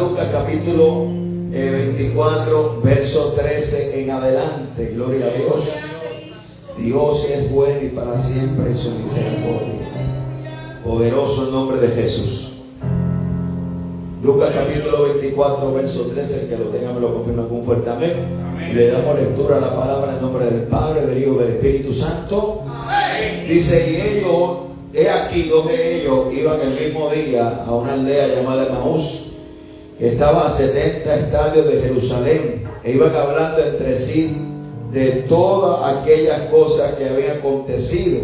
Lucas capítulo 24, verso 13 en adelante. Gloria a Dios. Dios es bueno y para siempre es su misericordia. Poderoso el nombre de Jesús. Lucas capítulo 24, verso 13. El que lo tenga me lo confirma con un fuerte amén. Y le damos lectura a la palabra en nombre del Padre, del Hijo y del Espíritu Santo. Amén. Dice: y ellos, he aquí, dos de ellos iban el mismo día a una aldea llamada Emaús, que estaba a 70 estadios de Jerusalén, e iban hablando entre sí de todas aquellas cosas que habían acontecido.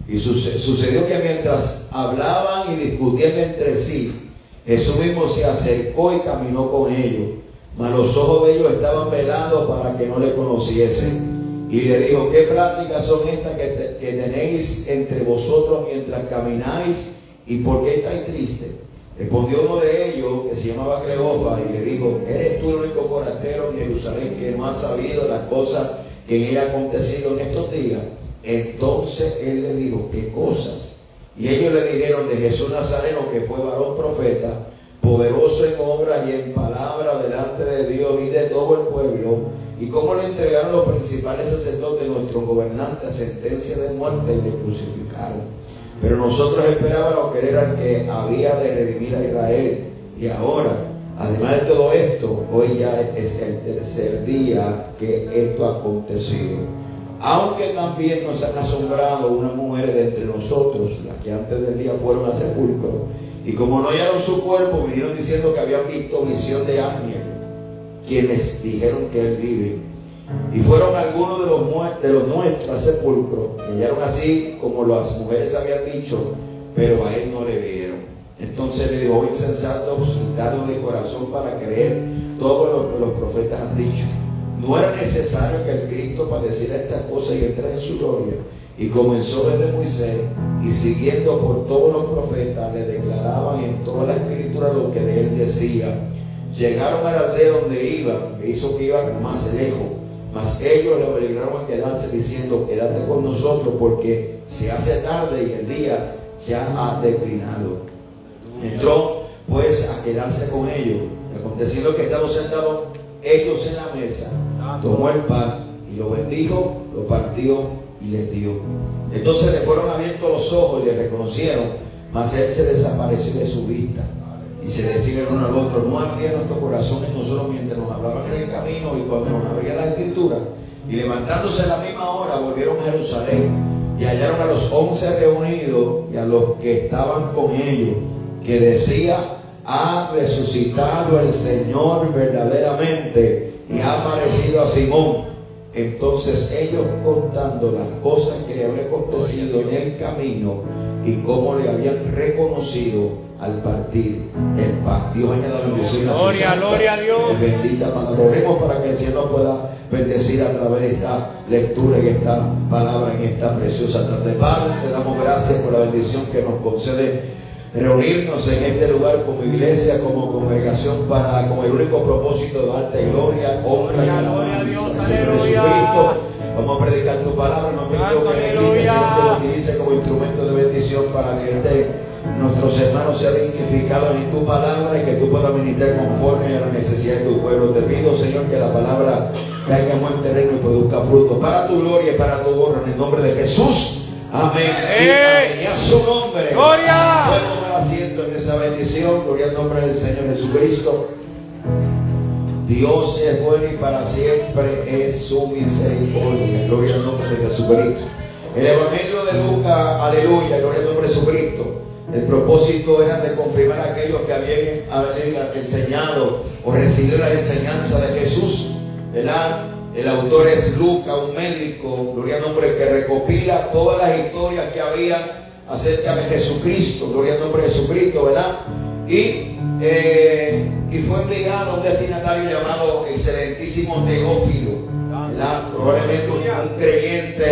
Y sucedió que mientras hablaban y discutían entre sí, Jesús mismo se acercó y caminó con ellos, mas los ojos de ellos estaban velados para que no le conociesen. Y le dijo: ¿qué pláticas son estas que tenéis entre vosotros mientras camináis? ¿Y por qué estáis tristes? Respondió uno de ellos, que se llamaba Cleofa, y le dijo: ¿eres tú el único forastero en Jerusalén que no ha sabido las cosas que en ella han acontecido en estos días? Entonces él le dijo: ¿qué cosas? Y ellos le dijeron: de Jesús Nazareno, que fue varón profeta, poderoso en obras y en palabra delante de Dios y de todo el pueblo, y cómo le entregaron los principales sacerdotes, nuestros gobernantes, a sentencia de muerte, y le crucificaron. Pero nosotros esperábamos que él era el que había de redimir a Israel. Y ahora, además de todo esto, hoy ya es el tercer día que esto ha acontecido. Aunque también nos han asombrado unas mujeres de entre nosotros, las que antes del día fueron al sepulcro, y como no hallaron su cuerpo, vinieron diciendo que habían visto visión de ángeles, quienes dijeron que él vive. Y fueron algunos de los nuestros al sepulcro, y hallaron así como las mujeres habían dicho, pero a él no le vieron. Entonces le dijo: oh insensatos y tardos de corazón para creer todo lo que los profetas han dicho. ¿No era necesario que el Cristo padeciera estas cosas y entrara en su gloria? Y comenzó desde Moisés, y siguiendo por todos los profetas, le declaraban en toda la escritura lo que de él decía. Llegaron a la aldea donde iban, e hizo que iban más lejos, mas ellos le obligaron a quedarse, diciendo: quédate con nosotros, porque se hace tarde y el día ya ha declinado. Entró pues a quedarse con ellos. Aconteciendo que estando sentados ellos en la mesa, tomó el pan y lo bendijo, lo partió y les dio. Entonces le fueron abiertos los ojos y le reconocieron, mas él se desapareció de su vista. Y se decían el uno al otro: no ardía nuestro corazón en nosotros mientras nos hablaban en el camino y cuando nos abrían la escritura. Y levantándose a la misma hora volvieron a Jerusalén, y hallaron a los 11 reunidos y a los que estaban con ellos, que decía: ha resucitado el Señor verdaderamente y ha aparecido a Simón. Entonces ellos, contando las cosas que le habían acontecido en el camino y cómo le habían reconocido al partir el pan. Dios añada bendición a su santa, gloria a Dios. Bendita palabra. Oremos para que el Señor pueda bendecir a través de esta lectura y esta palabra en esta preciosa tarde. Padre, te damos gracias por la bendición que nos concede reunirnos en este lugar como iglesia, como congregación, con el único propósito de darte gloria, honra y alabanza, Señor Jesucristo. Vamos a predicar tu palabra, no pido que me quite, sino que lo utilice como instrumento de bendición para que nuestros hermanos sean dignificados en tu palabra y que tú puedas ministrar conforme a la necesidad de tu pueblo. Te pido, Señor, que la palabra caiga en buen terreno y produzca fruto para tu gloria y para tu honra, en el nombre de Jesús. Amén. Y a su nombre. Gloria. Puedo tomar asiento en esa bendición. Gloria al nombre del Señor Jesucristo. Dios es bueno y para siempre es su misericordia. Gloria al nombre de Jesucristo. El Evangelio de Lucas, aleluya, gloria al nombre de Jesucristo. El propósito era de confirmar a aquellos que habían enseñado o recibido la enseñanza de Jesús, ¿verdad? El autor es Lucas, un médico, gloria al nombre, que recopila todas las historias que había acerca de Jesucristo, gloria al nombre de Jesucristo, ¿verdad? Y fue enviado a un destinatario llamado Excelentísimo Teófilo, ¿verdad? Probablemente un creyente,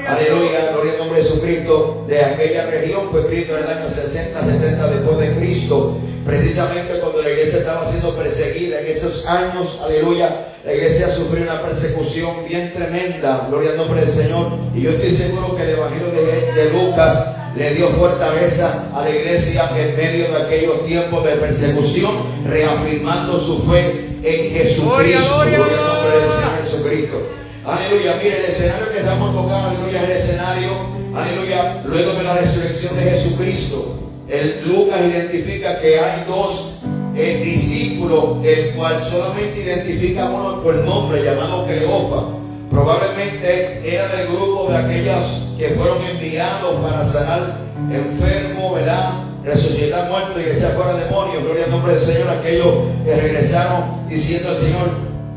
aleluya, gloria al nombre de Jesucristo, de aquella región. Fue escrito en el año 60, 70 después de Cristo, precisamente cuando la iglesia estaba siendo perseguida. En esos años, aleluya, la iglesia sufrió una persecución bien tremenda, gloria al nombre del Señor. Y yo estoy seguro que el Evangelio de Lucas le dio fortaleza a la iglesia en medio de aquellos tiempos de persecución, reafirmando su fe en Jesucristo. Gloria al nombre del Señor Jesucristo. Aleluya. Mire, el escenario que estamos tocando, aleluya, es el escenario, aleluya, luego de la resurrección de Jesucristo. Lucas identifica que hay dos discípulos, el cual solamente identifica uno por nombre, llamado Cleofa. Probablemente era del grupo de aquellos que fueron enviados para sanar enfermos, ¿verdad?, resucitar muertos y echar fuera demonios. Gloria al nombre del Señor. Aquellos que regresaron diciendo al Señor,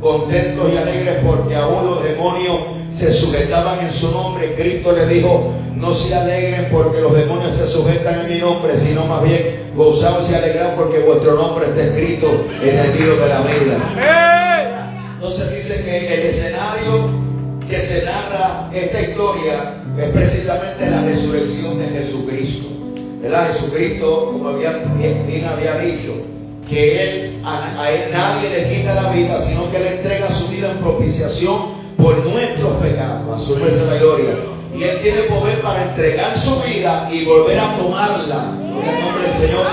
contentos y alegres porque aún los demonios se sujetaban en su nombre. Cristo le dijo, no se alegren porque los demonios se sujetan en mi nombre, sino más bien gozaos y alegraos porque vuestro nombre está escrito en el libro de la vida. Entonces dice que el escenario que se narra esta historia es precisamente la resurrección de Jesucristo, ¿verdad? Jesucristo, como bien había dicho, que a él nadie le quita la vida, sino que le entrega su vida en propiciación por nuestros pecados. A su nombre sea la gloria. Y Él tiene poder para entregar su vida y volver a tomarla. Gloria al nombre del Señor.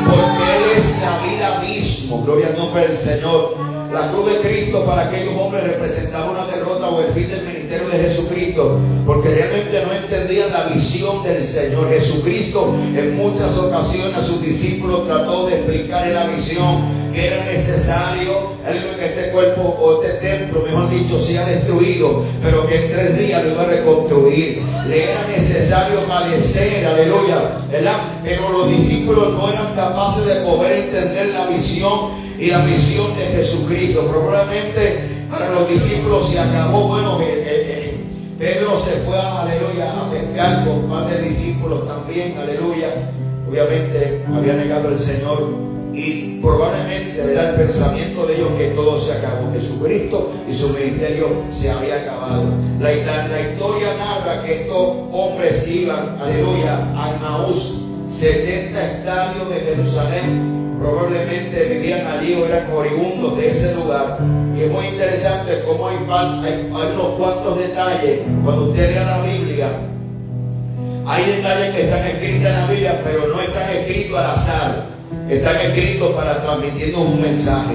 Porque Él es la vida mismo. Gloria al nombre del Señor. La cruz de Cristo para aquellos hombres representaba una derrota o el fin del ministerio de Jesucristo, porque realmente no entendían la visión del Señor. Jesucristo en muchas ocasiones a sus discípulos trató de explicarle la visión, que era necesario que este cuerpo o este templo, mejor dicho, sea destruido, pero que en 3 días lo iba a reconstruir. Le era necesario padecer, aleluya, ¿verdad? Pero los discípulos no eran capaces de poder entender la visión y la misión de Jesucristo. Probablemente para los discípulos se acabó. Bueno, Pedro se fue, aleluya, a pescar con un par de discípulos también, aleluya. Obviamente había negado al Señor y probablemente era el pensamiento de ellos que todo se acabó. Jesucristo y su ministerio se había acabado. La historia narra que estos hombres iban, aleluya, a Emaús, 70 estadios de Jerusalén. Probablemente vivían allí o eran oriundos de ese lugar. Y es muy interesante cómo hay unos cuantos detalles. Cuando usted lea la Biblia, hay detalles que están escritos en la Biblia, pero no están escritos al azar. Están escritos para transmitirnos un mensaje.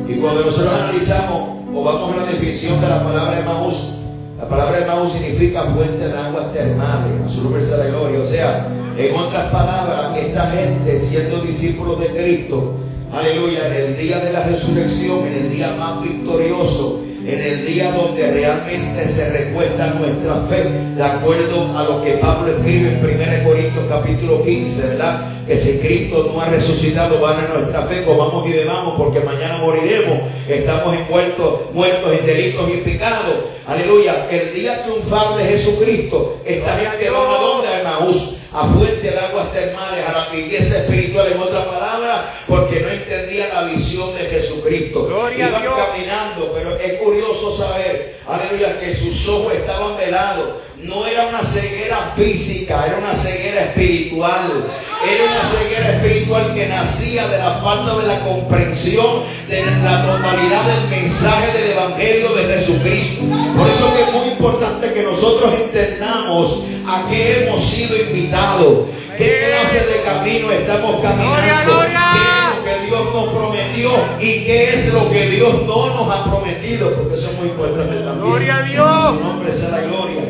Y cuando nosotros analizamos o vamos a la definición de la palabra Emaús, la palabra Emaús significa fuente de aguas termales. A su nombre sea la gloria. O sea, en otras palabras, esta gente, siendo discípulos de Cristo, aleluya, en el día de la resurrección, en el día más victorioso, en el día donde realmente se recuesta nuestra fe, de acuerdo a lo que Pablo escribe en 1 Corintios capítulo 15, ¿verdad? Que si Cristo no ha resucitado, vana nuestra fe, comamos y bebamos porque mañana moriremos. Estamos muertos en delitos y pecados. Aleluya. El día triunfal de Jesucristo, esta gente va a donde, a Emaús, a fuente de aguas termales, a la riqueza espiritual, en otra palabra, porque no entendía la visión de Jesucristo. Gloria Iban a Dios. Caminando, pero es curioso saber, aleluya, que sus ojos estaban velados. No era una ceguera física, era una ceguera espiritual. Era una ceguera espiritual que nacía de la falta de la comprensión de la totalidad del mensaje del Evangelio de Jesucristo. Por eso que es muy importante que nosotros entendamos a qué hemos sido invitados, qué clase de camino estamos caminando, qué es lo que Dios nos prometió y qué es lo que Dios no nos ha prometido, porque eso es muy importante también. Gloria a Dios. Su nombre sea la gloria.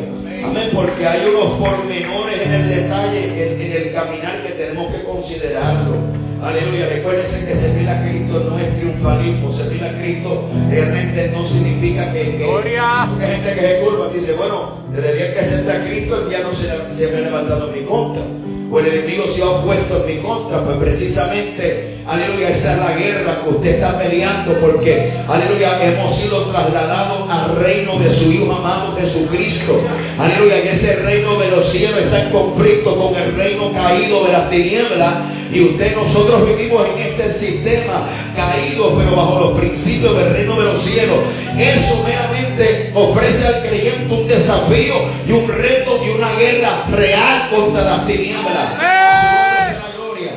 Amén, porque hay unos pormenores en el detalle, en el caminar que tenemos que considerarlo. Aleluya, recuérdense que servir a Cristo no es triunfalismo. Servir a Cristo realmente no significa que hay gente que se curva y dice, bueno, desde el día que acepta a Cristo, el diablo se me ha levantado en mi contra, o el enemigo se ha opuesto en mi contra. Pues precisamente, aleluya, esa es la guerra que usted está peleando, porque, aleluya, hemos sido trasladados al reino de su Hijo amado Jesucristo. Aleluya, y ese reino de los cielos está en conflicto con el reino caído de las tinieblas. Y nosotros vivimos en este sistema caído, pero bajo los principios del reino de los cielos. Eso meramente ofrece al creyente un desafío y un reto y una guerra real contra las tinieblas. A su nombre sea la gloria.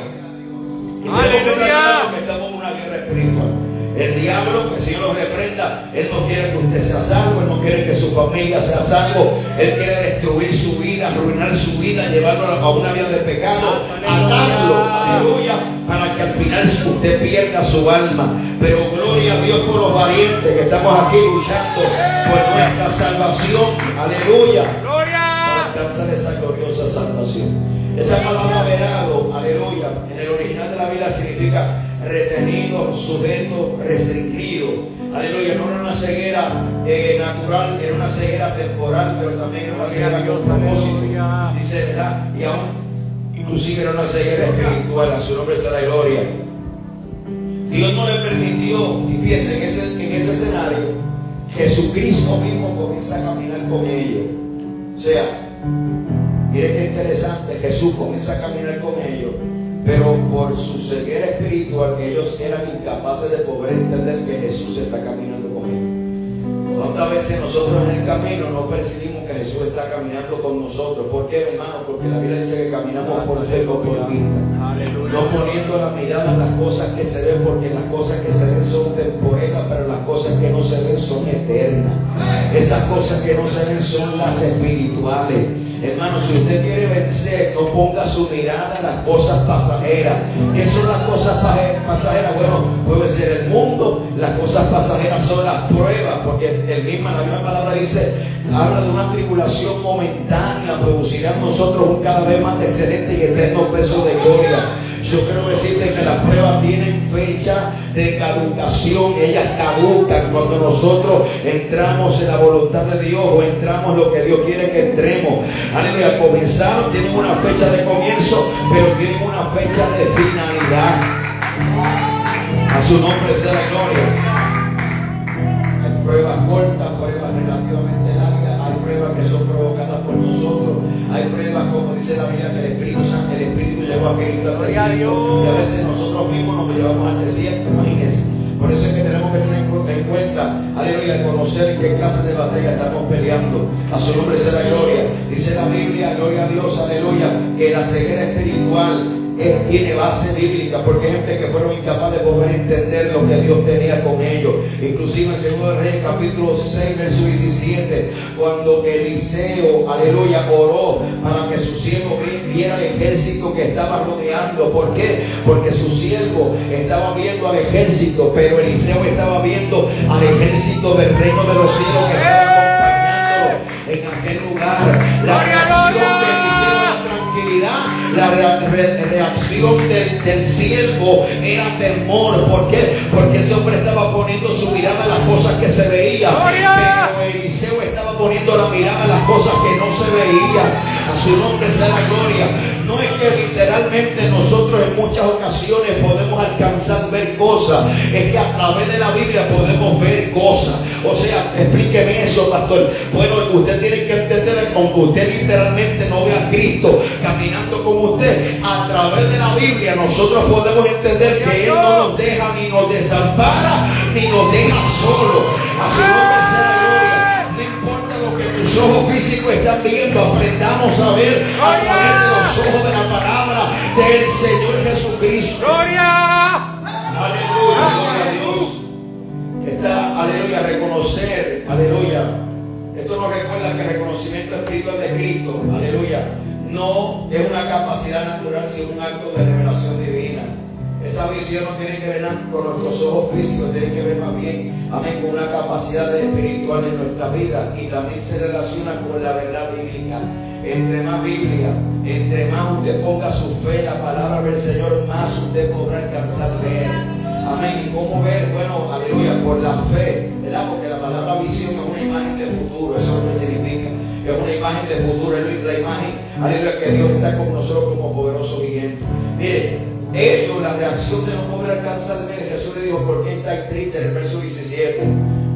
Y tenemos que estamos en una guerra espiritual. El diablo, que el Señor lo reprenda, él no quiere que usted sea salvo, él no quiere que su familia sea salvo, él quiere destruir su vida, arruinar su vida, llevarlo a una vida de pecado, atarlo, aleluya, para que al final usted pierda su alma. Pero gloria a Dios por los valientes que estamos aquí luchando por nuestra salvación, aleluya, para alcanzar esa gloriosa salvación. Esa palabra verado, aleluya, en el original de la Biblia significa retenido, sujeto, restringido. Aleluya, no era una ceguera natural, era una ceguera temporal, pero también era una ceguera con propósito. Dice, ¿verdad? Y aún, inclusive era una ceguera espiritual, a su nombre sea la gloria. Dios no le permitió, y fíjense, en ese escenario, Jesucristo mismo comienza a caminar con ellos. O sea, mire qué interesante, Jesús comienza a caminar con ellos, pero por su ceguera espiritual ellos eran incapaces de poder entender que Jesús está caminando con ellos. ¿Cuántas veces nosotros en el camino no percibimos que Jesús está caminando con nosotros? ¿Por qué, hermano? Porque la Biblia dice que caminamos por fe, no por vista. No poniendo la mirada en las cosas que se ven, porque las cosas que se ven son temporeras, pero las cosas que no se ven son eternas. Esas cosas que no se ven son las espirituales. Hermano, si usted quiere vencer, no ponga su mirada en las cosas pasajeras. ¿Qué son las cosas pasajeras? Bueno, puede ser el mundo. Las cosas pasajeras son las pruebas, porque la misma palabra dice, habla de una tribulación momentánea, producirá en nosotros un cada vez más excelente y eterno peso de gloria. Yo quiero decirte que las pruebas tienen fecha de caducación, ellas caducan cuando nosotros entramos en la voluntad de Dios o entramos en lo que Dios quiere que entremos. Aleluya, comenzaron, tienen una fecha de comienzo, pero tienen una fecha de finalidad. A su nombre sea la gloria. Hay pruebas cortas, pruebas relativamente largas, hay pruebas que son provocadas por nosotros, hay pruebas, como dice la Biblia, que el Espíritu Santo, el Espíritu llevó a Cristo al desierto, y a veces nosotros mismos nos llevamos al desierto, imagínense. Por eso es que tenemos que tener en cuenta, aleluya, conocer qué clase de batalla estamos peleando. A su nombre sea la gloria. Dice la Biblia, gloria a Dios, aleluya, que la ceguera espiritual tiene base bíblica, porque hay gente que fueron incapaces de poder entender lo que Dios tenía con ellos. Inclusive en 2 Reyes capítulo 6 verso 17, cuando Eliseo, aleluya, oró para que su siervo viera el ejército que estaba rodeando. ¿Por qué? Porque su siervo estaba viendo al ejército, pero Eliseo estaba viendo al ejército del reino de los cielos que estaba acompañándolo en aquel lugar. La reacción de Eliseo era tranquilidad. La reacción del siervo era temor. ¿Por qué? Porque ese hombre estaba poniendo su mirada en las cosas que se veían, pero Eliseo estaba poniendo la mirada en las cosas que no se veían. A su nombre sea la gloria. No es que literalmente nosotros en muchas ocasiones podemos alcanzar a ver cosas, es que a través de la Biblia podemos ver cosas. O sea, explíqueme eso, pastor. Bueno, usted tiene que entender, aunque usted literalmente no ve a Cristo caminando con usted, a través de la Biblia nosotros podemos entender que Él no nos deja, ni nos desampara, ni nos deja solo. A su nombre sea la gloria. No importa lo que tus ojos físicos están viendo, aprendamos a ver a través de los ojos de la palabra del Señor Jesucristo. ¡Gloria! Aleluya, gloria a Dios. Está, aleluya, reconocer, aleluya. Esto nos recuerda que el reconocimiento espiritual de Cristo, aleluya, no es una capacidad natural, sino un acto de revelación divina. Esa visión no tiene que ver con nuestros ojos físicos, tiene que ver más bien, amén, con una capacidad espiritual en nuestra vida, y también se relaciona con la verdad bíblica. Entre más Biblia, entre más usted ponga su fe en la palabra del Señor, más usted podrá alcanzar a ver. Amén. ¿Y cómo ver? Bueno, aleluya, por la fe, ¿verdad? Porque la palabra visión es una imagen de futuro, eso es lo que significa. Es una imagen de futuro, es la imagen, aleluya, que Dios está con nosotros como poderoso vigente. Mire, ellos, la reacción de no poder alcanzar a ver, Jesús le dijo, ¿por qué estáis tristes? En el verso 17.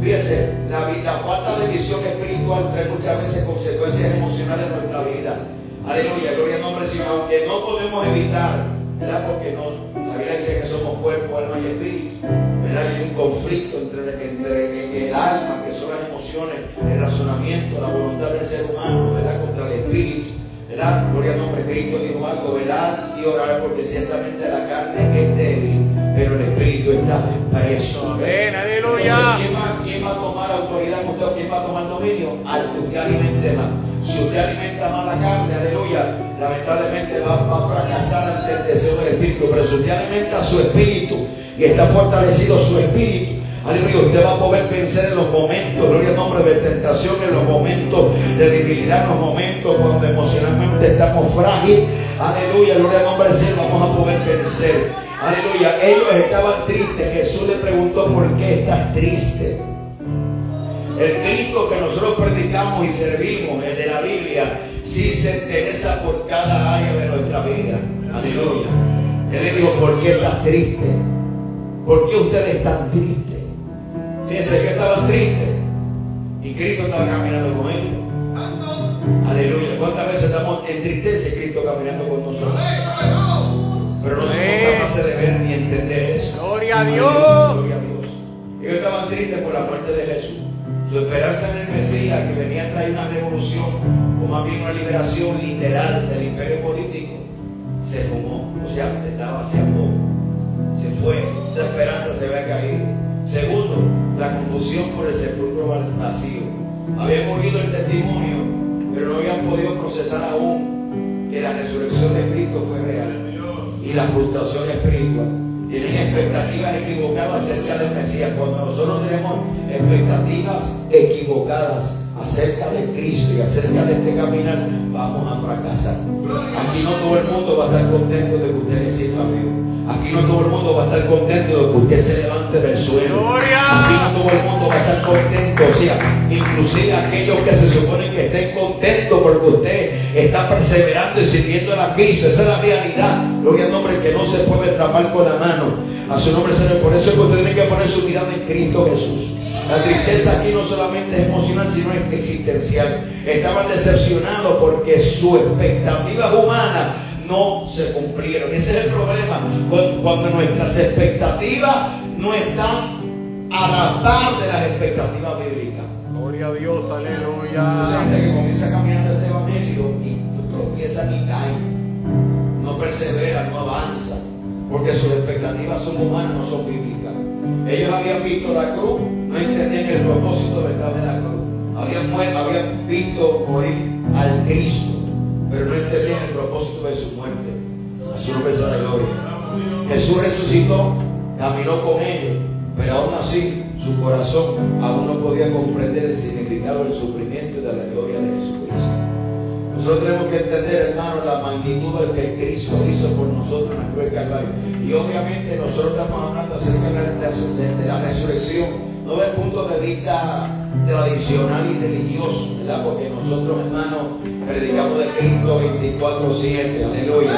Fíjese, la falta de visión espiritual trae muchas veces consecuencias emocionales en nuestra vida. Aleluya, gloria al nombre del Señor, aunque no podemos evitar, ¿verdad? Porque no, la Biblia dice que somos cuerpo, alma y espíritu, ¿verdad? Hay un conflicto entre el alma, que son las emociones, el razonamiento, la voluntad del ser humano, ¿verdad? Contra el espíritu, ¿verdad? Gloria al nombre de Cristo. Dijo algo, velar y orar, porque ciertamente la carne es débil, pero el espíritu está encuentra preso. Amén, aleluya. ¿Quién va a tomar autoridad en usted? ¿Quién va a tomar dominio? Al que usted alimente más. Si usted alimenta más la carne, aleluya, lamentablemente va a fracasar ante el deseo del espíritu. Pero si usted alimenta su espíritu y está fortalecido su espíritu, aleluya, usted va a poder vencer en los momentos, gloria al nombre, de tentación, en los momentos de debilidad, en los momentos cuando emocionalmente estamos frágiles. Aleluya, gloria al nombre del cielo, vamos a poder vencer. Aleluya, ellos estaban tristes. Jesús le preguntó: ¿por qué estás triste? El Cristo que nosotros predicamos y servimos, el de la Biblia, sí se interesa por cada área de nuestra vida. Aleluya. Él le dijo: ¿por qué estás triste? ¿Por qué ustedes están tristes? Fíjense que estaban tristes y Cristo estaba caminando con ellos. Aleluya. ¿Cuántas veces estamos en tristeza y Cristo caminando con nosotros? Pero no somos capaces de ver ni entender eso. Gloria a Dios. Gloria a Dios. Ellos estaban tristes por la muerte de Jesús. Su esperanza en el Mesías, que venía a traer una revolución, o más bien una liberación literal del imperio político, se fumó, o sea, se apagó, se fue. Esa esperanza se había caído. Segundo, la confusión por el sepulcro vacío. Habían oído el testimonio, pero no habían podido procesar aún que la resurrección de Cristo fue real. Y la frustración espiritual. Tienen expectativas equivocadas acerca del Mesías. Cuando nosotros tenemos expectativas equivocadas acerca de Cristo y acerca de este caminar, vamos a fracasar. Aquí no todo el mundo va a estar contento de que usted le sirva a Dios. Aquí no todo el mundo va a estar contento de que usted se levante del suelo. Aquí no todo el mundo va a estar contento. O sea, inclusive aquellos que se suponen que estén contentos porque usted está perseverando y sirviendo a Cristo. Esa es la realidad. Gloria al nombre, que no se puede tapar con la mano. A su nombre, Señor. Por eso es que usted tiene que poner su mirada en Cristo Jesús. La tristeza aquí no solamente es emocional, sino es existencial. Estaban decepcionados porque sus expectativas humanas no se cumplieron. Ese es el problema. Cuando nuestras expectativas no están a la par de las expectativas bíblicas. Gloria a Dios, aleluya. Mucha gente que comienza caminando este evangelio y tropiezan y caen. No perseveran, no avanzan. Porque sus expectativas son humanas, no son bíblicas. Ellos habían visto la cruz, no entendían el propósito verdad de la cruz. Habían visto morir al Cristo, pero no entendían el propósito de su muerte. A su nombre sea la gloria. Jesús resucitó, caminó con ellos, pero aún así su corazón aún no podía comprender el significado del sufrimiento y de la gloria de Jesucristo. Nosotros tenemos que entender, hermanos, la magnitud del que Cristo hizo por nosotros en la cruz del Calvario. Y obviamente nosotros estamos hablando acerca de la resurrección, no desde el punto de vista tradicional y religioso, ¿verdad? Porque nosotros, hermanos, predicamos de Cristo 24/7, aleluya.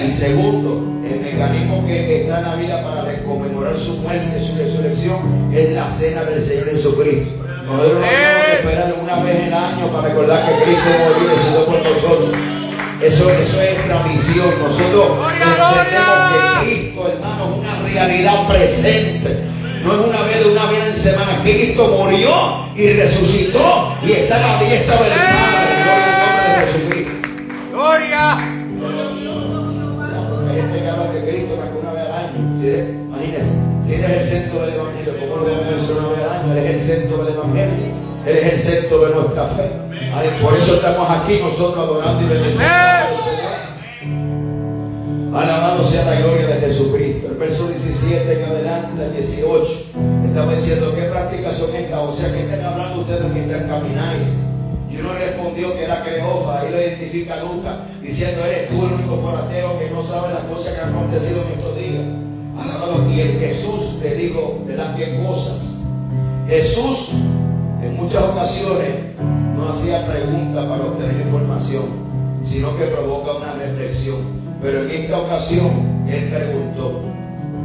Y segundo, el mecanismo que está en la Biblia para conmemorar su muerte y su resurrección es la cena del Señor Jesucristo. Nosotros no tenemos que esperar una vez en el año para recordar que Cristo murió y resucitó por nosotros. Eso es tradición. Nosotros entendemos que Cristo, hermano, es una realidad presente. No es una vez de una vez en semana. Cristo murió y resucitó y está a la diestra del Padre. Gloria al nombre de Jesucristo. Gloria. Hay gente que habla de Cristo más que una vez al año. Imagínense, si eres el centro del Evangelio, ¿cómo lo vamos a mencionar una vez al año? Él es el centro del Evangelio. Él es el centro de nuestra fe. Por eso estamos aquí nosotros adorando y bendiciendo al Señor. Alabado sea la gloria de Jesucristo. El verso 17 en adelante, el 18, estaba diciendo: ¿qué prácticas son estas? O sea, que están hablando ustedes mientras camináis. Y uno respondió que era Cleofa. Ahí lo identifica Lucas, diciendo: eres tú el único forastero que no sabe las cosas que han acontecido en estos días. Alabado. Y el Jesús le dijo: ¿de las qué cosas? Jesús en muchas ocasiones no hacía preguntas para obtener información, sino que provoca una reflexión. Pero en esta ocasión Él preguntó: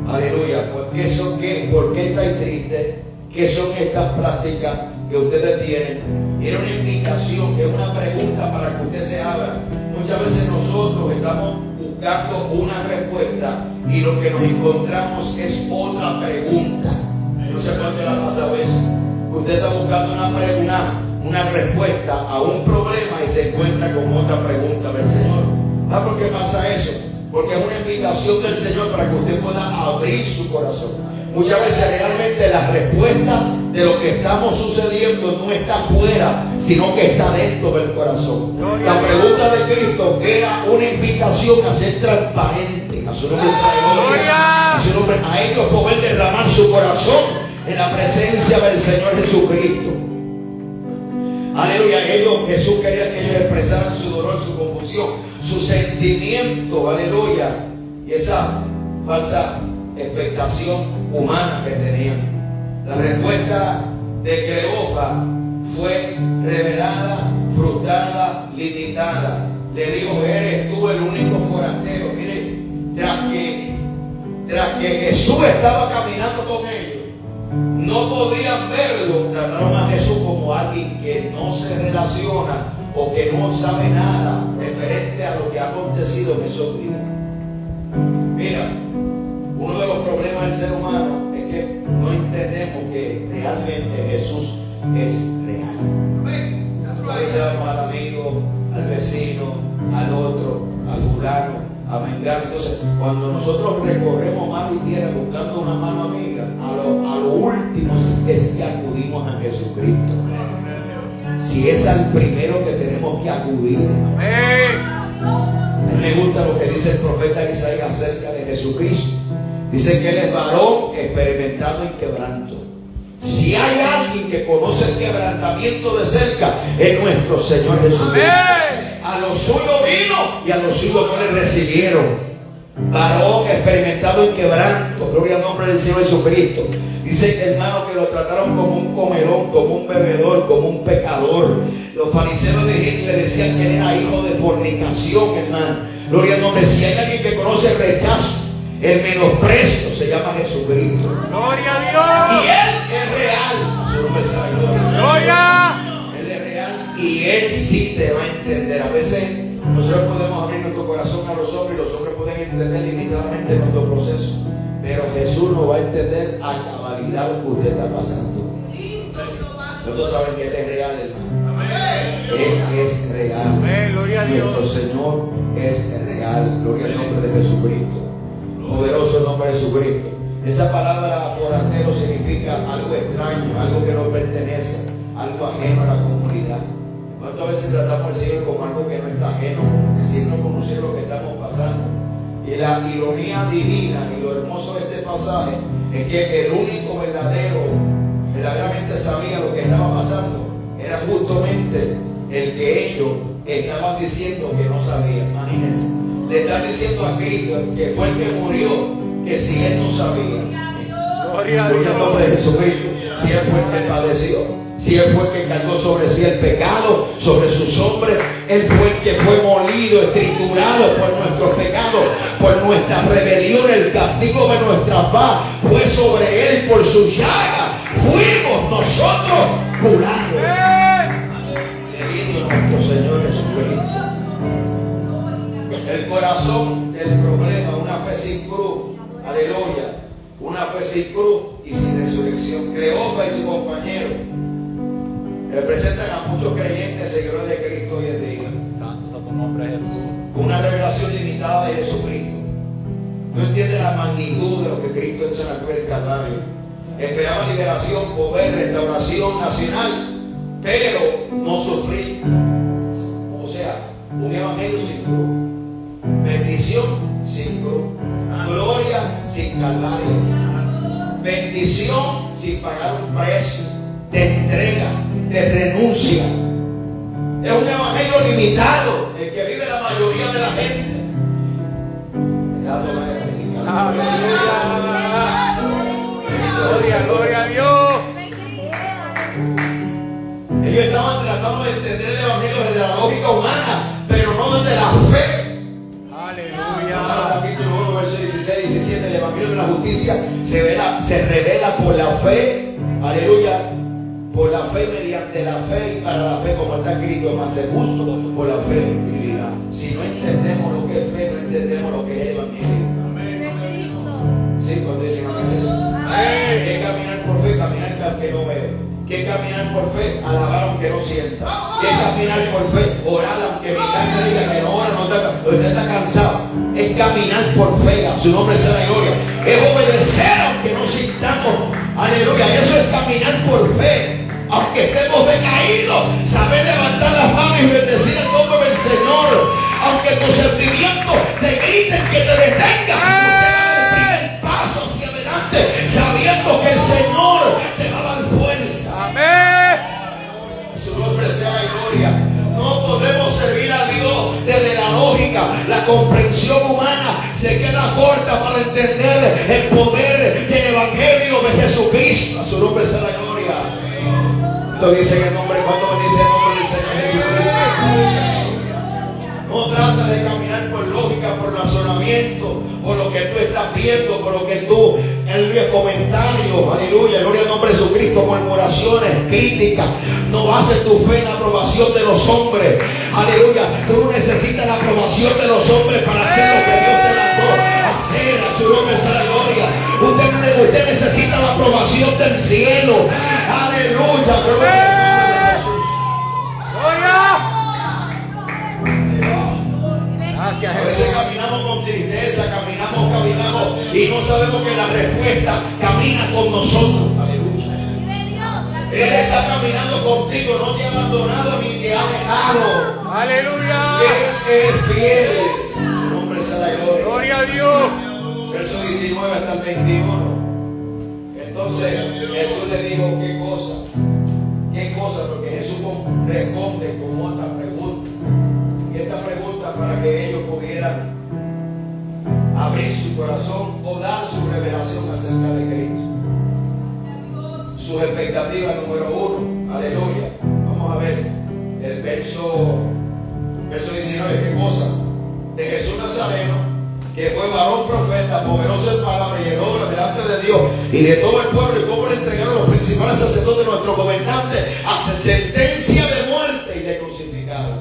aleluya, ¿por qué estáis tristes? ¿Qué son estas prácticas que ustedes tienen? Era una invitación, que es una pregunta para que usted se abra. Muchas veces nosotros estamos buscando una respuesta y lo que nos encontramos es otra pregunta. No sé cuánto le ha pasado eso. Usted está buscando una respuesta a un problema y se encuentra con otra pregunta del Señor. ¿Por qué pasa eso? Porque es una invitación del Señor para que usted pueda abrir su corazón. Muchas veces realmente la respuesta de lo que estamos sucediendo no está afuera, sino que está dentro del corazón. La pregunta de Cristo era una invitación a ser transparente. A su nombre sea gloria. A su nombre, a ellos poder derramar su corazón en la presencia del Señor Jesucristo. Aleluya. Jesús quería que ellos expresaran su dolor, su confusión, su sentimiento. Aleluya. Y esa falsa expectación humana que tenían. La respuesta de Cleofa fue revelada, frustrada, limitada. Le dijo: eres tú el único forastero. Mire, tras que Jesús estaba caminando con ellos, no podían verlo. Trataron a Jesús como alguien que no se relaciona o que no sabe nada referente a lo que ha acontecido en esos días. Mira, uno de los problemas del ser humano es que no entendemos que realmente Jesús es real. A veces vamos al amigo, al vecino, al otro, a fulano, a mengano. Entonces, cuando nosotros recorremos mar y tierra buscando una mano amiga, a lo último es que acudimos a Jesucristo. Si es al primero que tenemos que acudir. A mí me gusta lo que dice el profeta Isaías acerca de Jesucristo. Dice que Él es varón experimentado en quebranto. Si hay alguien que conoce el quebrantamiento de cerca, es nuestro Señor Jesucristo. A los suyos vino y a los suyos no le recibieron. Varón experimentado en quebranto. Gloria al nombre del Señor Jesucristo. Dice, hermano, que lo trataron como un comelón, como un bebedor, como un pecador. Los fariseos le decían que él era hijo de fornicación, hermano. Gloria al nombre. Si hay alguien que conoce el rechazo, el menosprecio, se llama Jesucristo. Gloria a Dios. Y Él es real. A su nombre sea gloria. Gloria. Él es real y Él sí te va a entender. A veces nosotros podemos abrir nuestro corazón a los hombres y los hombres pueden entender limitadamente nuestro proceso. Pero Jesús no va a entender a cabalidad lo que usted está pasando. Todos saben que Él es real, hermano. Él es real. Amén. Gloria a Dios. Nuestro Señor es real. Gloria al nombre de Jesucristo. Poderoso el nombre de Jesucristo. Esa palabra forastero significa algo extraño, algo que no pertenece, algo ajeno a la comunidad. ¿Cuántas veces tratamos al Señor como algo que no está ajeno, como decir no conocer lo que estamos pasando? Y la ironía divina y lo hermoso de este pasaje es que el único verdaderamente sabía lo que estaba pasando era justamente el que ellos estaban diciendo que no sabía. Imagínense. Le están diciendo a Cristo, que fue el que murió, que si Él no sabía. Gloria a Dios. Porque el nombre de Jesucristo, si Él fue el que padeció, si Él fue el que cargó sobre sí el pecado, sobre sus hombres, Él fue el que fue molido, triturado por nuestros pecados, por nuestra rebelión, el castigo de nuestra paz fue sobre Él, por su llaga fuimos nosotros curados. Querido nuestro Señor Jesucristo. El corazón del problema, una fe sin cruz, aleluya, una fe sin cruz y sin resurrección. Cleofa y su compañero representan a muchos creyentes seguidores de Cristo hoy en día. Santo sea tu nombre, Jesús. Con una revelación limitada de Jesucristo. No entiende la magnitud de lo que Cristo hizo en la cruz del Calvario. Esperaba liberación, poder, restauración nacional, pero no sufrir. O sea, un evangelio sin cruz. Bendición sin cruz. Gloria sin calvario. Bendición sin pagar un precio de entrega, de renuncia. Es un evangelio limitado, el que vive la mayoría de la gente. Gloria a Dios. Ellos estaban tratando de entender el evangelio desde la lógica humana, pero no desde la fe. Capítulo 1, verso 16 y 17, el evangelio de la justicia se revela por la fe, aleluya, por la fe, mediante la fe y para la fe, como está escrito, más el justo por la fe vivirá. Si no entendemos lo que es fe, no entendemos lo que es el evangelio. Sí, cuando dicen amén. ¿Qué caminar por fe? Caminar aunque no veo. ¿Qué caminar por fe? Alabar aunque no sienta. ¿Qué caminar por fe? Orar aunque mi carne diga que no ora, no está. Usted está cansado. Es caminar por fe. A su nombre sea la gloria. Es obedecer aunque no sinta. caminamos, aleluya, eso es caminar por fe. Aunque estemos decaídos, saber levantar las manos y bendecir el nombre del Señor. Aunque tus sentimientos te griten que te detengas, usted va a dar el primer paso hacia adelante, sabiendo que el Señor te va a dar fuerza. Amén. Su nombre sea la gloria. No podemos servir a Dios desde la lógica. La comprensión humana se queda corta para entender el poder del Evangelio de Jesucristo. A su nombre sea la gloria. Entonces dice el nombre, cuando bendice el nombre del Señor Jesucristo. No trata de caminar por lógica, por razonamiento, por lo que tú estás viendo, por lo que tú, aleluya, comentarios, aleluya, gloria al nombre de Jesucristo, murmuraciones, críticas. No bases tu fe en la aprobación de los hombres, aleluya. Tú no necesitas la aprobación de los hombres para hacer lo que Dios te mandó hacer. A su nombre sea la gloria. Usted necesita la aprobación del cielo, aleluya, gloria al nombre de Jesús. Gloria. Gracias, A veces Jesús. caminamos con tristeza, caminamos y no sabemos que la respuesta camina con nosotros. Aleluya. Él está caminando contigo, no te ha abandonado ni te ha dejado. Aleluya. Él es fiel. Su nombre sea la gloria. Gloria a Dios. Verso 19 hasta el 21. Entonces Jesús le dijo, ¿qué cosa? ¿Qué cosa? Porque Jesús responde con otra pregunta. Y esta pregunta para que ellos pudieran abrir su corazón o dar su revelación acerca de Cristo. Sus expectativas número 1. Aleluya. Vamos a ver el verso 19. ¿Qué cosa? De Jesús Nazareno, que fue varón profeta, poderoso en palabra y en obra delante de Dios y de todo el pueblo, y cómo le entregaron los principales sacerdotes, nuestros gobernantes, hasta sentencia de muerte y le crucificaron.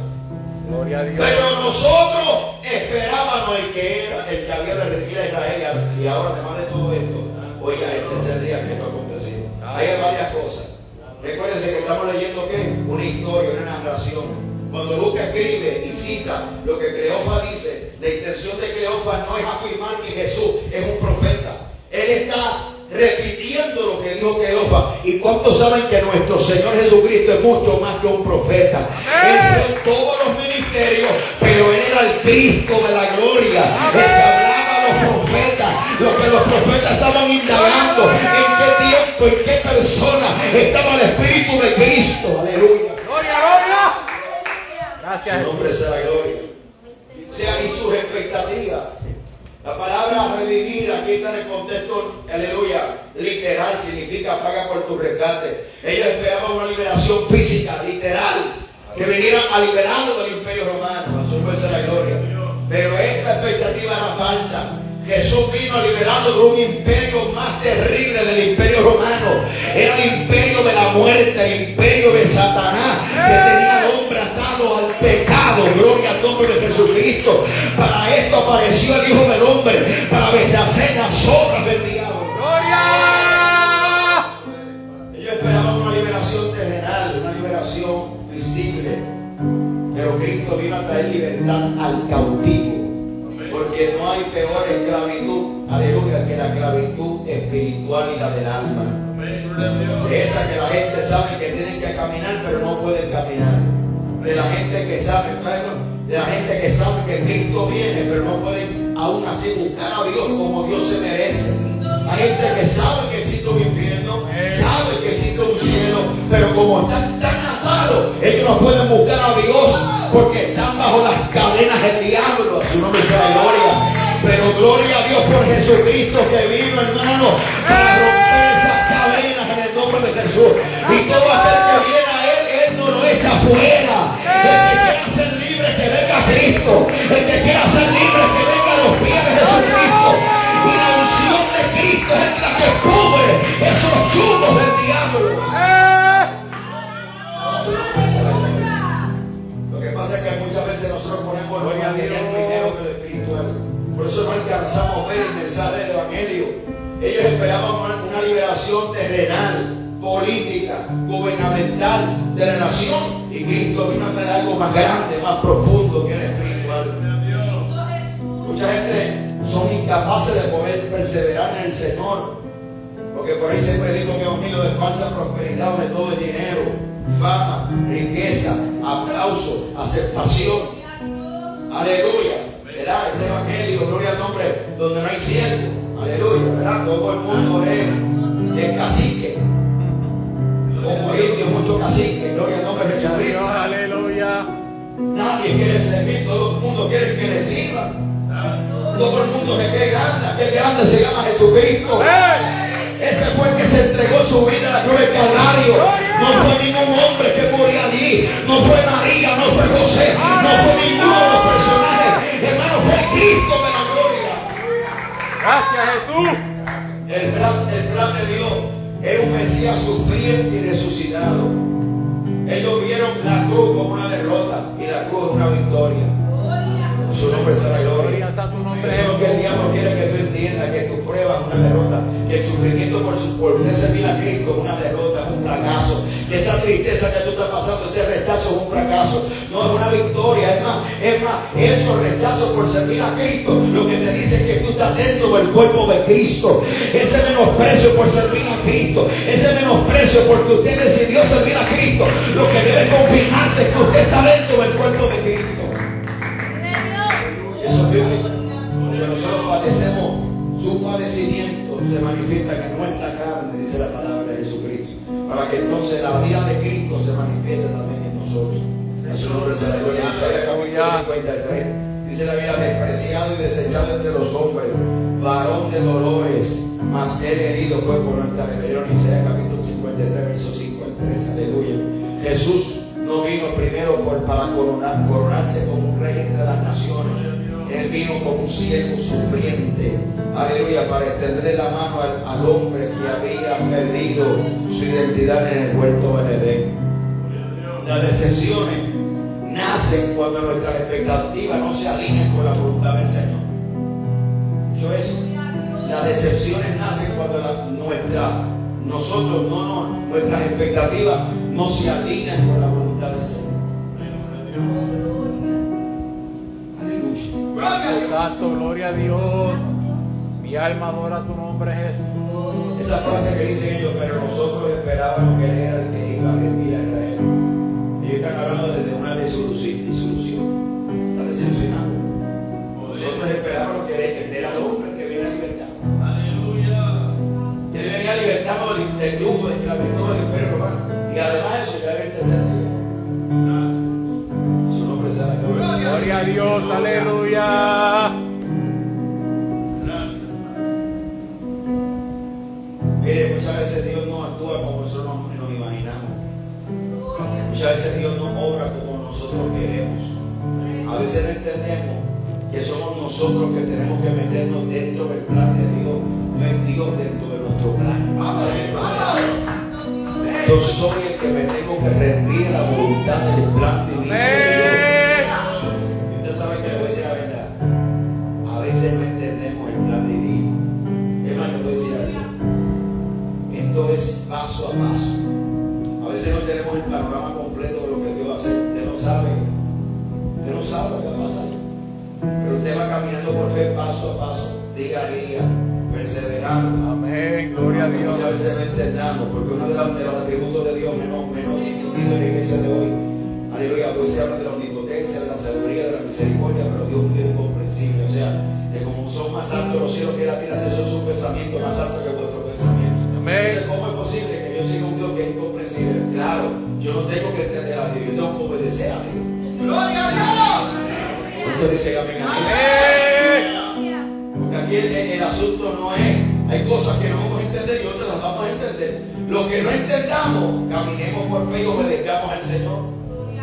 Gloria a Dios. Pero nosotros esperábamos el que había de redimir a Israel, y ahora además de todo esto, oiga, este es el día que esto ha acontecido. Hay varias cosas. Recuérdense que estamos leyendo ¿qué? Una historia, una narración. Cuando Lucas escribe y cita lo que Cleofas dice, la intención de Cleofas no es afirmar que Jesús es un profeta. Él está repitiendo lo que dijo Cleofas. ¿Y cuántos saben que nuestro Señor Jesucristo es mucho más que un profeta? Él fue en todos los ministerios, pero Él era el Cristo de la gloria. El que hablaba a los profetas, lo que los profetas estaban indagando, en qué tiempo, en qué persona estaba el Espíritu de Cristo. Aleluya. Gloria, gloria. Gracias, Su Jesús. nombre sea la gloria. O sea, y sus expectativas. La palabra redimir aquí está en el contexto, aleluya, literal, significa paga por tu rescate. Ellos esperaban una liberación física, literal, que viniera a liberarlo del imperio romano. A su nombre sea la gloria. Pero esta expectativa era falsa. Jesús vino a liberarlo de un imperio más terrible del imperio romano. Era el imperio de la muerte, el imperio de Satanás, que tenía al hombre atado al pecado. Gloria al nombre de Jesucristo. Para esto apareció el Hijo del Hombre, para deshacer las obras del diablo. Gloria. Ellos esperaban una liberación terrenal, una liberación visible. Pero Cristo vino a traer libertad al cautivo. Porque no hay peor esclavitud, aleluya, que la esclavitud espiritual y la del alma. Esa que la gente sabe que tienen que caminar, pero no pueden caminar. De la gente que sabe, de la gente que sabe que Cristo viene, pero no pueden aún así buscar a Dios como Dios se merece. La gente que sabe que existe un infierno, sabe que existe un cielo, pero como están tan atados, ellos no pueden buscar a Dios porque están bajo las cadenas del diablo. A su nombre sea la gloria. Pero gloria a Dios por Jesucristo que vino, hermano, para romper esas cadenas en el nombre de Jesús. Y todo aquel que viene a Él no lo echa fuera. El que quiera ser libre, que venga a Cristo. El que quiera ser libre, que venga a los pies de Jesucristo. Y la unción de Cristo es la que cubre esos chumos del diablo. Lo que pasa es que muchas veces nosotros ponemos lo material primero que lo espiritual. Por eso no alcanzamos a ver el mensaje del Evangelio. Ellos esperaban una liberación terrenal, política, gubernamental de la nación. Y Cristo vino a traer algo más grande, más profundo que el espiritual. Mucha gente son incapaces de poder perseverar en el Señor. Porque Porque por ahí se predica un evangelio de falsa prosperidad, donde todo es dinero, fama, riqueza, aplauso, aceptación. Aleluya. ¿Verdad? Ese evangelio, gloria al nombre, donde no hay siervo. Aleluya. ¿Verdad? Todo el mundo es cacique. Como indios, muchos caciques. Gloria al nombre de Jesucristo. Aleluya. Nadie quiere servir, todo el mundo quiere que le sirvan. Todo el mundo se cree grande, aquel grande se llama Jesucristo. Ese fue el que se entregó su vida a la cruz del Calvario. No fue ningún hombre que murió allí. No fue María, no fue José, no fue ninguno de los personajes. Hermano, fue Cristo de la gloria. Gracias, Jesús. El plan de Dios es un Mesías sufriente y resucitado. Ellos vieron la cruz como una derrota y la cruz es una victoria. Su nombre será gloria. Eso es lo que el diablo quiere que tú entiendas, que tu prueba es una derrota, que el sufrimiento por servir a Cristo es una derrota, es un fracaso, que esa tristeza que tú estás pasando, ese rechazo es un fracaso, no es una victoria. Es más, esos rechazos por servir a Cristo, lo que te dice es que tú estás dentro del cuerpo de Cristo. Ese menosprecio por servir a Cristo, ese menosprecio porque usted decidió servir a Cristo, lo que debe confirmarte es que usted está dentro del cuerpo de Cristo. Eso es bíblico. Porque nosotros padecemos su padecimiento, se manifiesta en nuestra carne, dice la palabra de Jesucristo, para que entonces la vida de Cristo se manifieste también en nosotros. Eso no es la gloria. Isaías capítulo 53. Dice la Biblia: despreciado y desechado entre los hombres, varón de dolores, mas él herido fue por nuestra rebelión. Isaías capítulo 53, versos 5 al 3. Aleluya. Jesús no vino primero para coronarse como un rey entre las naciones. Él vino como un siervo sufriente, aleluya, para extenderle la mano al hombre que había perdido su identidad en el huerto del Edén. Las decepciones nacen cuando nuestras expectativas no se alinean con la voluntad del Señor. ¿Escuchó eso? Las decepciones nacen cuando nuestras expectativas no se alinean con la voluntad del Señor. Santo, gloria a Dios. Mi alma adora tu nombre, Jesús. Esa frase que dicen ellos: pero nosotros esperábamos que él era el que iba a redimir a Israel. Ellos están hablando desde una disolución. Están desilusionados. Nosotros esperábamos que él era el hombre que viene a libertar. Aleluya. Que él venía a libertarnos del yugo de esclavitud del imperio romano. Y además de eso, ya había el tercer día. Su nombre será gloria. Gloria a Dios, aleluya. Mire, muchas veces Dios no actúa como nosotros nos imaginamos. Muchas veces Dios no obra como nosotros queremos. A veces no entendemos que somos nosotros que tenemos que meternos dentro del plan de Dios, no es Dios dentro de nuestro plan. Yo soy el que me tengo que rendir a la voluntad del plan divino de Dios. Y usted sabe que le voy a decir la verdad. A veces no entendemos el plan divino. Es más, le voy a decir algo. Esto es paso a paso. A veces no tenemos el panorama completo de lo que Dios va a hacer. Usted no sabe lo que va a pasar. Pero usted va caminando por fe paso a paso, día a día, perseverando. Amén, gloria a Dios. Muchas veces no entendamos, porque uno de los atributos de Dios menos discutido en la iglesia de hoy, aleluya, pues se habla de la omnipotencia, de la sabiduría, de la misericordia, pero Dios es muy incomprensible. O sea, que como son más altos los cielos que la tierra, esos son sus pensamientos más altos que vuestros pensamientos. Entonces, ¿cómo es posible que yo siga un Dios que es incomprensible? Claro, yo no tengo que entender a Dios, yo tengo que obedecer a Dios. ¡Gloria a Dios! Usted dice amén, amén. Porque aquí el asunto no es, hay cosas que no vamos a entender y otras las vamos a entender. Lo que no entendamos, caminemos por fe y obedezcamos al Señor.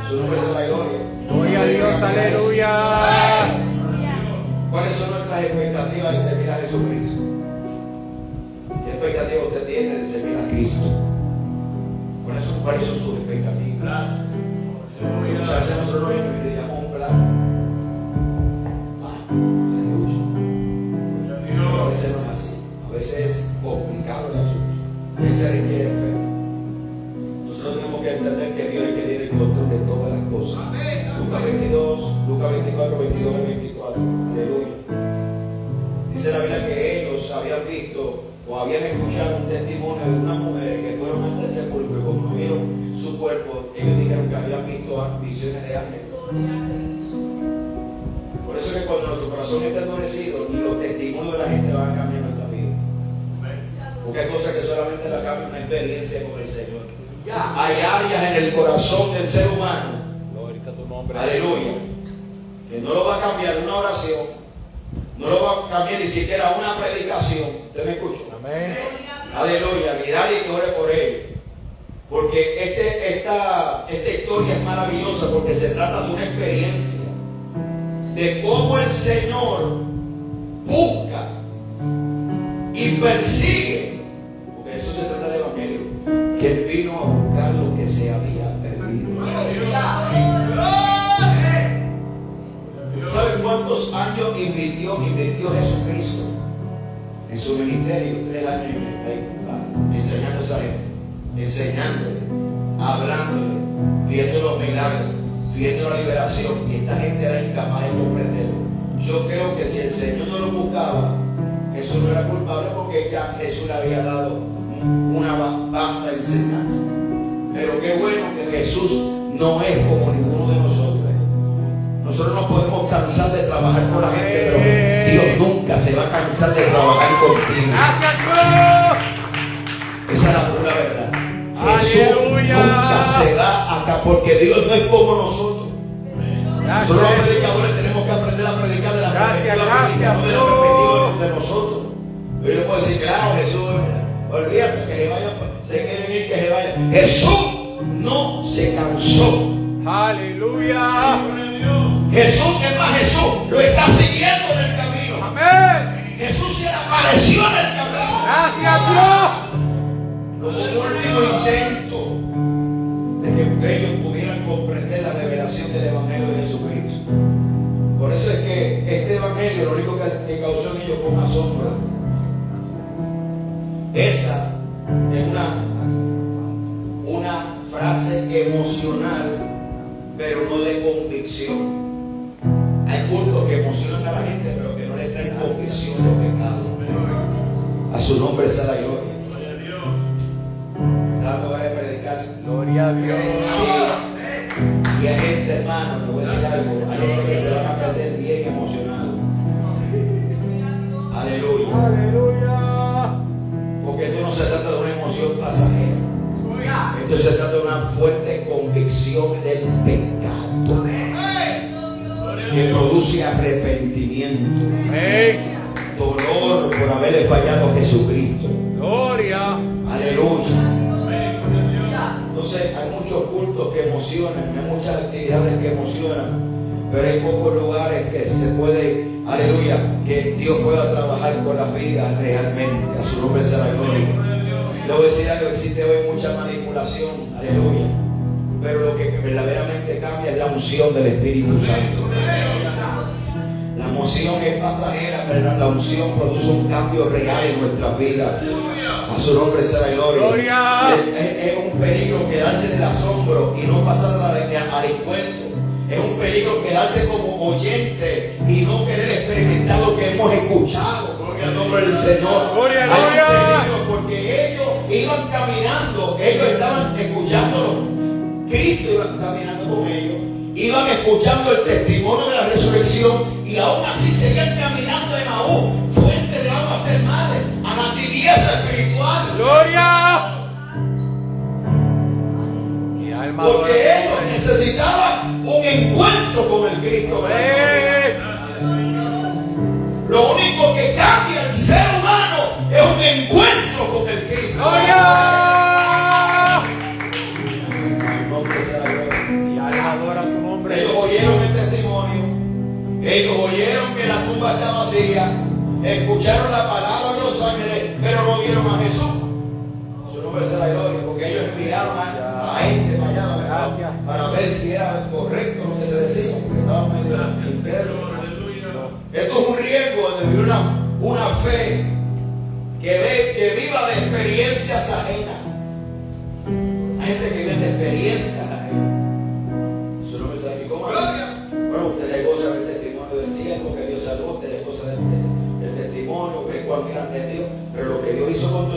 Su nombre es la gloria. Gloria a Dios, aleluya. ¿Cuáles son nuestras expectativas de servir a Jesucristo? ¿Qué expectativa usted tiene de servir a Cristo? ¿Cuáles son sus expectativas? Muchas veces nosotros nos envidiamos un plan. Pero a veces no es así. A veces es complicado el asunto. A veces requiere fe. Nosotros tenemos que entender que Dios es el que tiene el control de todas las cosas. Lucas 24, 22 y 24. Aleluya. Dice la Biblia que ellos habían visto o habían habían escuchado un testimonio de unas mujeres que fueron ante el sepulcro y como no vieron su cuerpo, ellos dijeron que habían visto visiones de ángeles. Por eso es que cuando nuestro corazón está endurecido, ni los testimonios de la gente van a cambiar nuestra vida. Porque hay cosas que solamente la cambia una experiencia con el Señor. Hay áreas en el corazón del ser humano, aleluya, que no lo va a cambiar una oración, no lo va a cambiar ni siquiera una predicación. ¿Usted me escucha? Amén. Aleluya, mirar y que ore por ello. Porque esta historia es maravillosa porque se trata de una experiencia de cómo el Señor busca y persigue, porque eso se trata de evangelio, que Él vino a buscar lo que se había perdido. ¿Saben cuántos años invirtió Jesucristo en su ministerio? 3 años enseñando a esa gente, enseñándole, hablándole, viendo los milagros, viendo la liberación, y esta gente era incapaz de comprenderlo. Yo creo que si el Señor no lo buscaba, Jesús no era culpable porque ya Jesús le había dado una vasta enseñanza. Pero qué bueno que Jesús no es como ninguno de nosotros. Nosotros no podemos cansar de trabajar con la gente, pero Dios nunca se va a cansar de trabajar contigo. Gracias, Dios. Esa es la pura verdad. Aleluya. Jesús nunca se va acá porque Dios no es como nosotros. Gracias. Nosotros los predicadores tenemos que aprender a predicar de la Gracias, perspectiva bíblica, no de la Dios. perspectiva de nosotros. Pero yo puedo decir, claro, Jesús, olvídate que se vayan, se quieren ir, que se vayan. Jesús no se cansó. Aleluya. Jesús, es más, Jesús lo está siguiendo en el camino. Amén. Jesús se le apareció en el camino. Gracias, Dios. Como un último intento de que ellos pudieran comprender la revelación del Evangelio de Jesucristo. Por eso es que este Evangelio lo único que causó en ellos fue un asombro. Esa es una frase emocional, pero no de convicción. Hay cultos que emocionan a la gente, pero que no le traen convicción de pecado. A su nombre sea la gloria. Tanto va a predicar. Gloria a Dios. Y hay gente, hermano, te voy a decir algo. Hay gente que se van a perder bien emocionados. Aleluya. Aleluya. Porque esto no se trata de una emoción pasajera. Esto se trata de una fuerte convicción del pecado que produce arrepentimiento, Amén. dolor por haberle fallado a Jesucristo. Gloria. Aleluya. Entonces hay muchos cultos que emocionan, hay muchas actividades que emocionan, pero hay pocos lugares que se puede, aleluya, que Dios pueda trabajar con las vidas realmente. A su nombre sea la gloria. Le voy a decir algo, existe hoy mucha manipulación, aleluya, pero lo que verdaderamente cambia es la unción del Espíritu Santo. La unción es pasajera, pero la unción produce un cambio real en nuestras vidas. A su nombre sea la gloria. Gloria. Es un peligro quedarse en el asombro y no pasar al encuentro. Es un peligro quedarse como oyente y no querer experimentar lo que hemos escuchado. Gloria al nombre del Señor. Gloria, Hay gloria. un peligro porque ellos iban caminando, ellos estaban escuchándolo. Cristo iba caminando con ellos, iban escuchando el testimonio de la resurrección y aún así seguían caminando en Aún, fuente de aguas termales, a la tibieza espiritual. Gloria. Mi alma Porque adora. ellos necesitaban un encuentro con el Cristo verdadero. Lo único que cambia el ser humano es un encuentro con el Cristo. Gloria. Nombre sea la gloria. Mi alma adora tu nombre. Ellos oyeron el testimonio, ellos oyeron que la tumba está vacía, escucharon la palabra de los ángeles, pero no vieron a Jesús. Su nombre sea la gloria, porque ellos miraron a la gente para allá, ¿verdad? Gracias. Para ver si era correcto lo que se decía, porque estaban medio incrédulos. Esto es un riesgo de vivir una fe que viva de experiencias ajenas. Hay gente que vive de experiencias ajenas. Eso no me sabe ni cómo. Bueno, usted se goza del testimonio del cielo, que Dios salvó, usted se goza del testimonio, que es cuán grande es Dios. Pero lo que Dios hizo con tu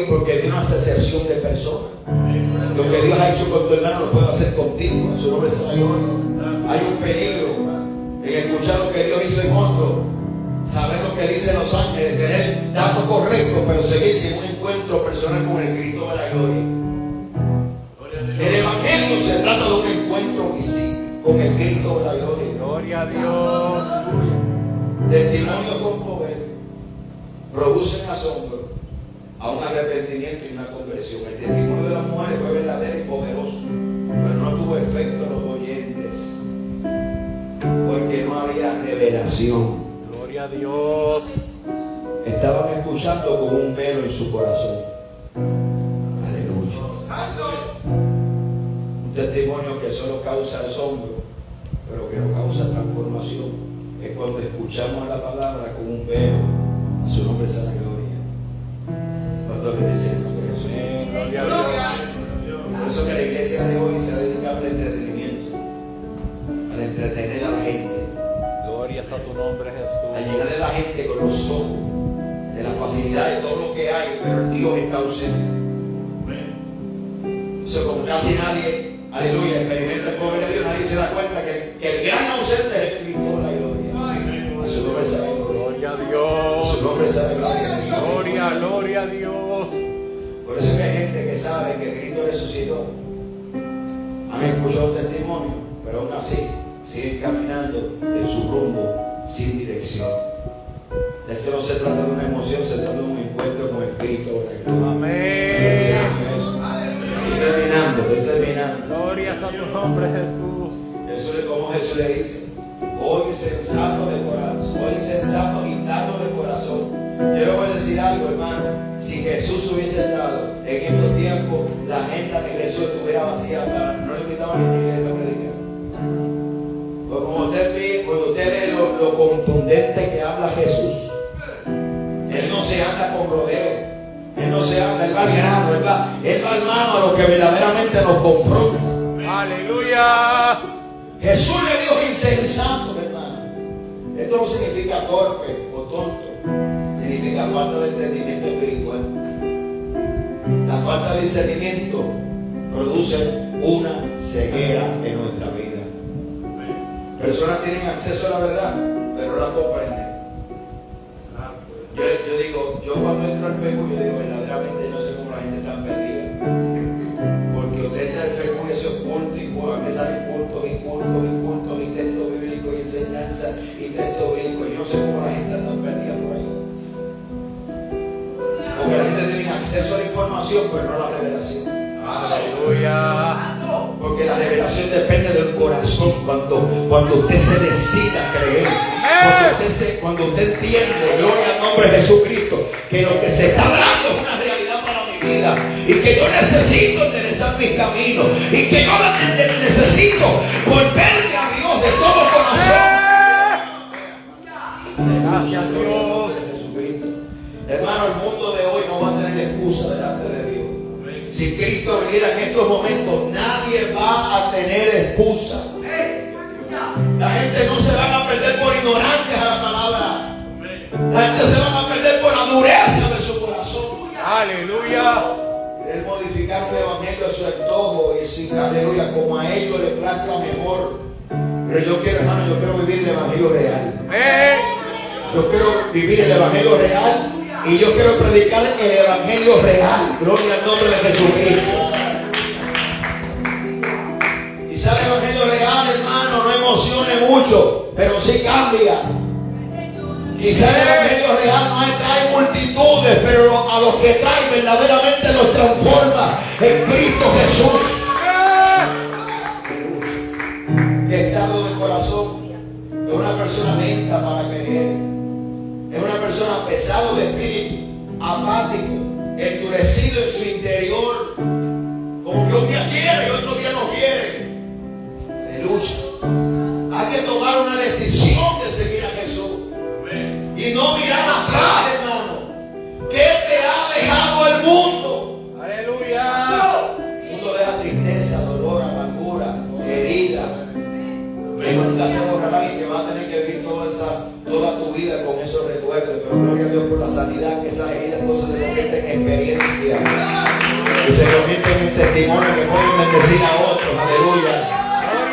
Porque Dios no hace excepción de personas. Lo que Dios ha hecho con tu hermano lo puede hacer contigo. A su nombre sea la gloria. Hay un peligro en escuchar lo que Dios hizo en otro, saber lo que dicen los ángeles, tener datos correctos, pero seguirse en un encuentro personal con el Cristo de la gloria. El evangelio se trata de un encuentro visible con el Cristo de la gloria. Gloria a Dios. Testimonios con poder producen asombro a un arrepentimiento y una conversión. El testimonio de las mujeres fue verdadero y poderoso, pero no tuvo efecto en los oyentes, porque no había revelación. Gloria a Dios. Estaban escuchando con un velo en su corazón. Aleluya. Un testimonio que solo causa asombro, pero que no causa transformación, es cuando escuchamos la palabra con un velo. A su nombre sea la gloria. Cuando obedecen el nombre de Jesús. Gloria a Dios. Por eso que la iglesia de hoy se ha dedicado al entretenimiento, al entretener a la gente, Gloria a tu nombre, a Jesús. llenar a la gente con los ojos de la facilidad de todo lo que hay, pero el Dios está ausente. Entonces, como casi nadie, aleluya, experimenta el poder de Dios, nadie se da cuenta que el gran ausente es el Cristo de la gloria. A su nombre sea la gloria. Gloria a A Dios. su nombre sea la gloria. Gloria, gloria a Dios. Por eso es que hay gente que sabe que Cristo resucitó. Han escuchado testimonios, pero aún así siguen caminando en su rumbo sin dirección. Esto no se trata de una emoción, se trata de un encuentro con el Cristo de la gloria. Amén. Estoy terminando. Gloria a tu nombre, Jesús. Eso es como Jesús le dice: oh insensato de corazón, oh insensato y tardo de corazón. Yo le voy a decir algo, hermano. Si Jesús hubiese estado en estos tiempos, la agenda de Jesús estuviera vacía, no le invitaban ni a la iglesia a predicar. Pues cuando usted ve lo contundente que habla Jesús, Él no se anda con rodeo. Él no se anda, Él va al grano, Él va hermano a lo que verdaderamente nos confronta. Aleluya. Jesús le dijo insensato, hermano. Esto no significa torpe o tonto, significa falta de entendimiento espiritual. La falta de discernimiento produce una ceguera en nuestra vida. Personas tienen acceso a la verdad, pero no la comprenden. Yo digo, yo cuando entro al Facebook, yo digo, verdaderamente no sé cómo la gente está perdida. Porque usted entra al Facebook y eso es culto y juega, que salen cultos y cultos y cultos y textos bíblicos y enseñanza y textos bíblicos. Yo no sé cómo la gente está perdida por ahí. Porque la gente tiene acceso a la información, pero no a la revelación. Aleluya. Porque la revelación depende del corazón. Cuando usted se decida a creer, cuando usted entiende, gloria al nombre de Jesucristo, que lo que se está hablando es una realidad para mi vida y que yo necesito enderezar mis caminos y que yo necesito volverme a Dios de todo corazón. Gracias a Dios. Jesucristo. Hermano, el mundo de hoy no va a tener excusa delante de Dios. Si Cristo viniera en estos momentos, nadie va a tener excusa. La gente no se van a perder por ignorantes a la palabra. La gente se van a perder por la dureza de su corazón. Aleluya. Querer modificar un evangelio a su antojo y sin aleluya, como a ellos les plazca mejor. Pero yo quiero, hermano, yo quiero vivir el evangelio real. Yo quiero vivir el evangelio real. Y yo quiero predicar el evangelio real. Gloria al nombre de Jesucristo. Quizá el evangelio real, hermano, no emocione mucho, pero sí cambia. Quizá el evangelio real no trae multitudes, pero a los que trae verdaderamente los transforma en Cristo Jesús. ¿Qué estado de corazón? Es una persona lenta para creer. Es una persona pesado de espíritu, apático, endurecido en su interior, como que un día quiere y otro día no quiere. Aleluya. Hay que tomar una decisión de seguir a Jesús y no mirar atrás, hermano. ¿Qué te ha dejado el mundo? Aleluya. El mundo deja tristeza, dolor, amargura, herida, que nunca se borrarán y que va a tener que vivir toda tu vida con esos recuerdos. Pero gloria a Dios por la sanidad, que esas heridas entonces se convierten experiencia y se convierten en testimonio que pueden bendecir a otros. Aleluya.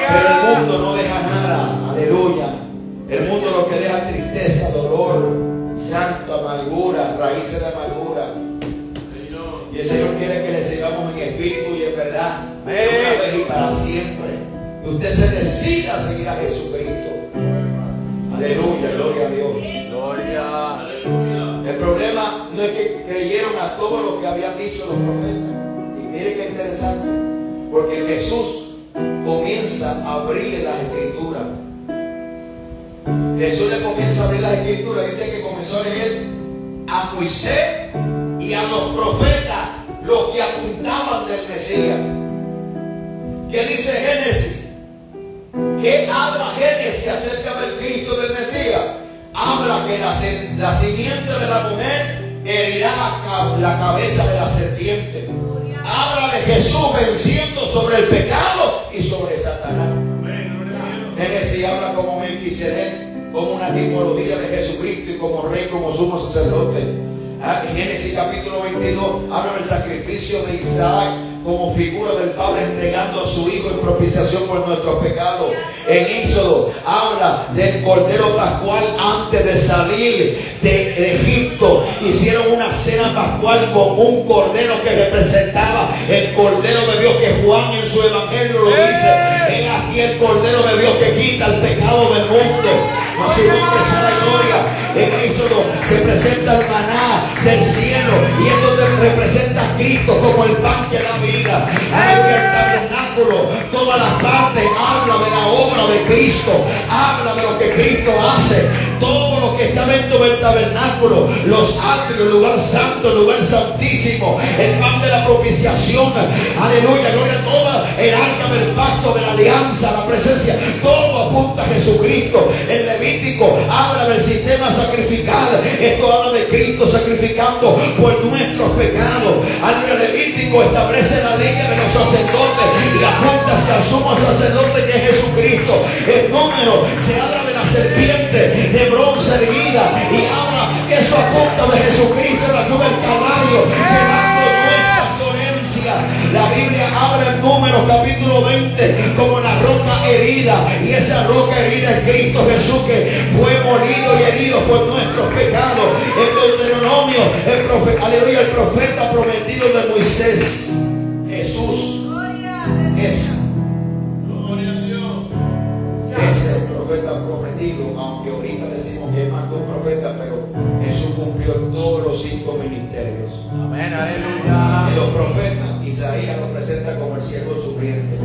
Pero el mundo no deja nada. Aleluya. El mundo lo que deja es tristeza, dolor, llanto, amargura, raíces de amargura. Y el Señor quiere que le sigamos en espíritu y en verdad, de una vez y para siempre. Y usted se decida a seguir a Jesucristo. Aleluya, gloria a Dios. Gloria. Aleluya. El problema no es que creyeron a todo lo que habían dicho los profetas. Y mire qué interesante, porque Jesús comienza a abrir las escrituras. Jesús le comienza a abrir las escrituras. Dice que comenzó a leer a Moisés y a los profetas, los que apuntaban del Mesías. ¿Qué dice Génesis? ¿Qué habla Génesis acerca del Cristo del Mesías? Habla que la simiente de la mujer herirá la cabeza de la serpiente. Habla de Jesús venciendo sobre el pecado y sobre Satanás. Génesis habla como Melquisedec, como una tipología de Jesucristo y como rey, como sumo sacerdote. En Génesis capítulo 22 habla del sacrificio de Isaac como figura del Padre entregando a su Hijo en propiciación por nuestros pecados. En Éxodo habla del Cordero Pascual. Antes de salir de Egipto hicieron una cena pascual con un Cordero que representaba el Cordero de Dios, que Juan en su Evangelio lo dice: he aquí el Cordero de Dios que quita el pecado del mundo. A su nombre sea la gloria. En Éxodo se presenta el maná del cielo y es donde representa a Cristo como el pan que da vida. El tabernáculo, todas las partes habla de la obra de Cristo, habla de lo que Cristo hace. Todo lo que está dentro del tabernáculo, los atrios, el lugar santo, el lugar santísimo, el pan de la propiciación, aleluya, gloria a toda, el arca del pacto, de la alianza, la presencia, todo apunta a Jesucristo. El Levítico habla del sistema sacrificial. Esto habla de Cristo sacrificando por nuestros pecados. El Levítico establece la ley de los sacerdotes y apunta hacia el sumo sacerdote que es Jesucristo. El número se habla de la serpiente de bronce erguida y habla que eso apunta de Jesucristo en la cruz del Calvario, llevando nuestras dolencias. La Biblia habla en Números capítulo 20 como la roca herida, y esa roca herida es Cristo Jesús, que fue molido y herido por nuestros pecados. En Deuteronomio, aleluya, el profeta prometido de Moisés, Jesús es. Gloria a Dios. Es el profeta prometido, aunque ahorita decimos que es más que un profeta, pero Jesús cumplió todos los 5 ministerios. Amén, aleluya. En los profetas, Isaías lo presenta como el siervo sufriente.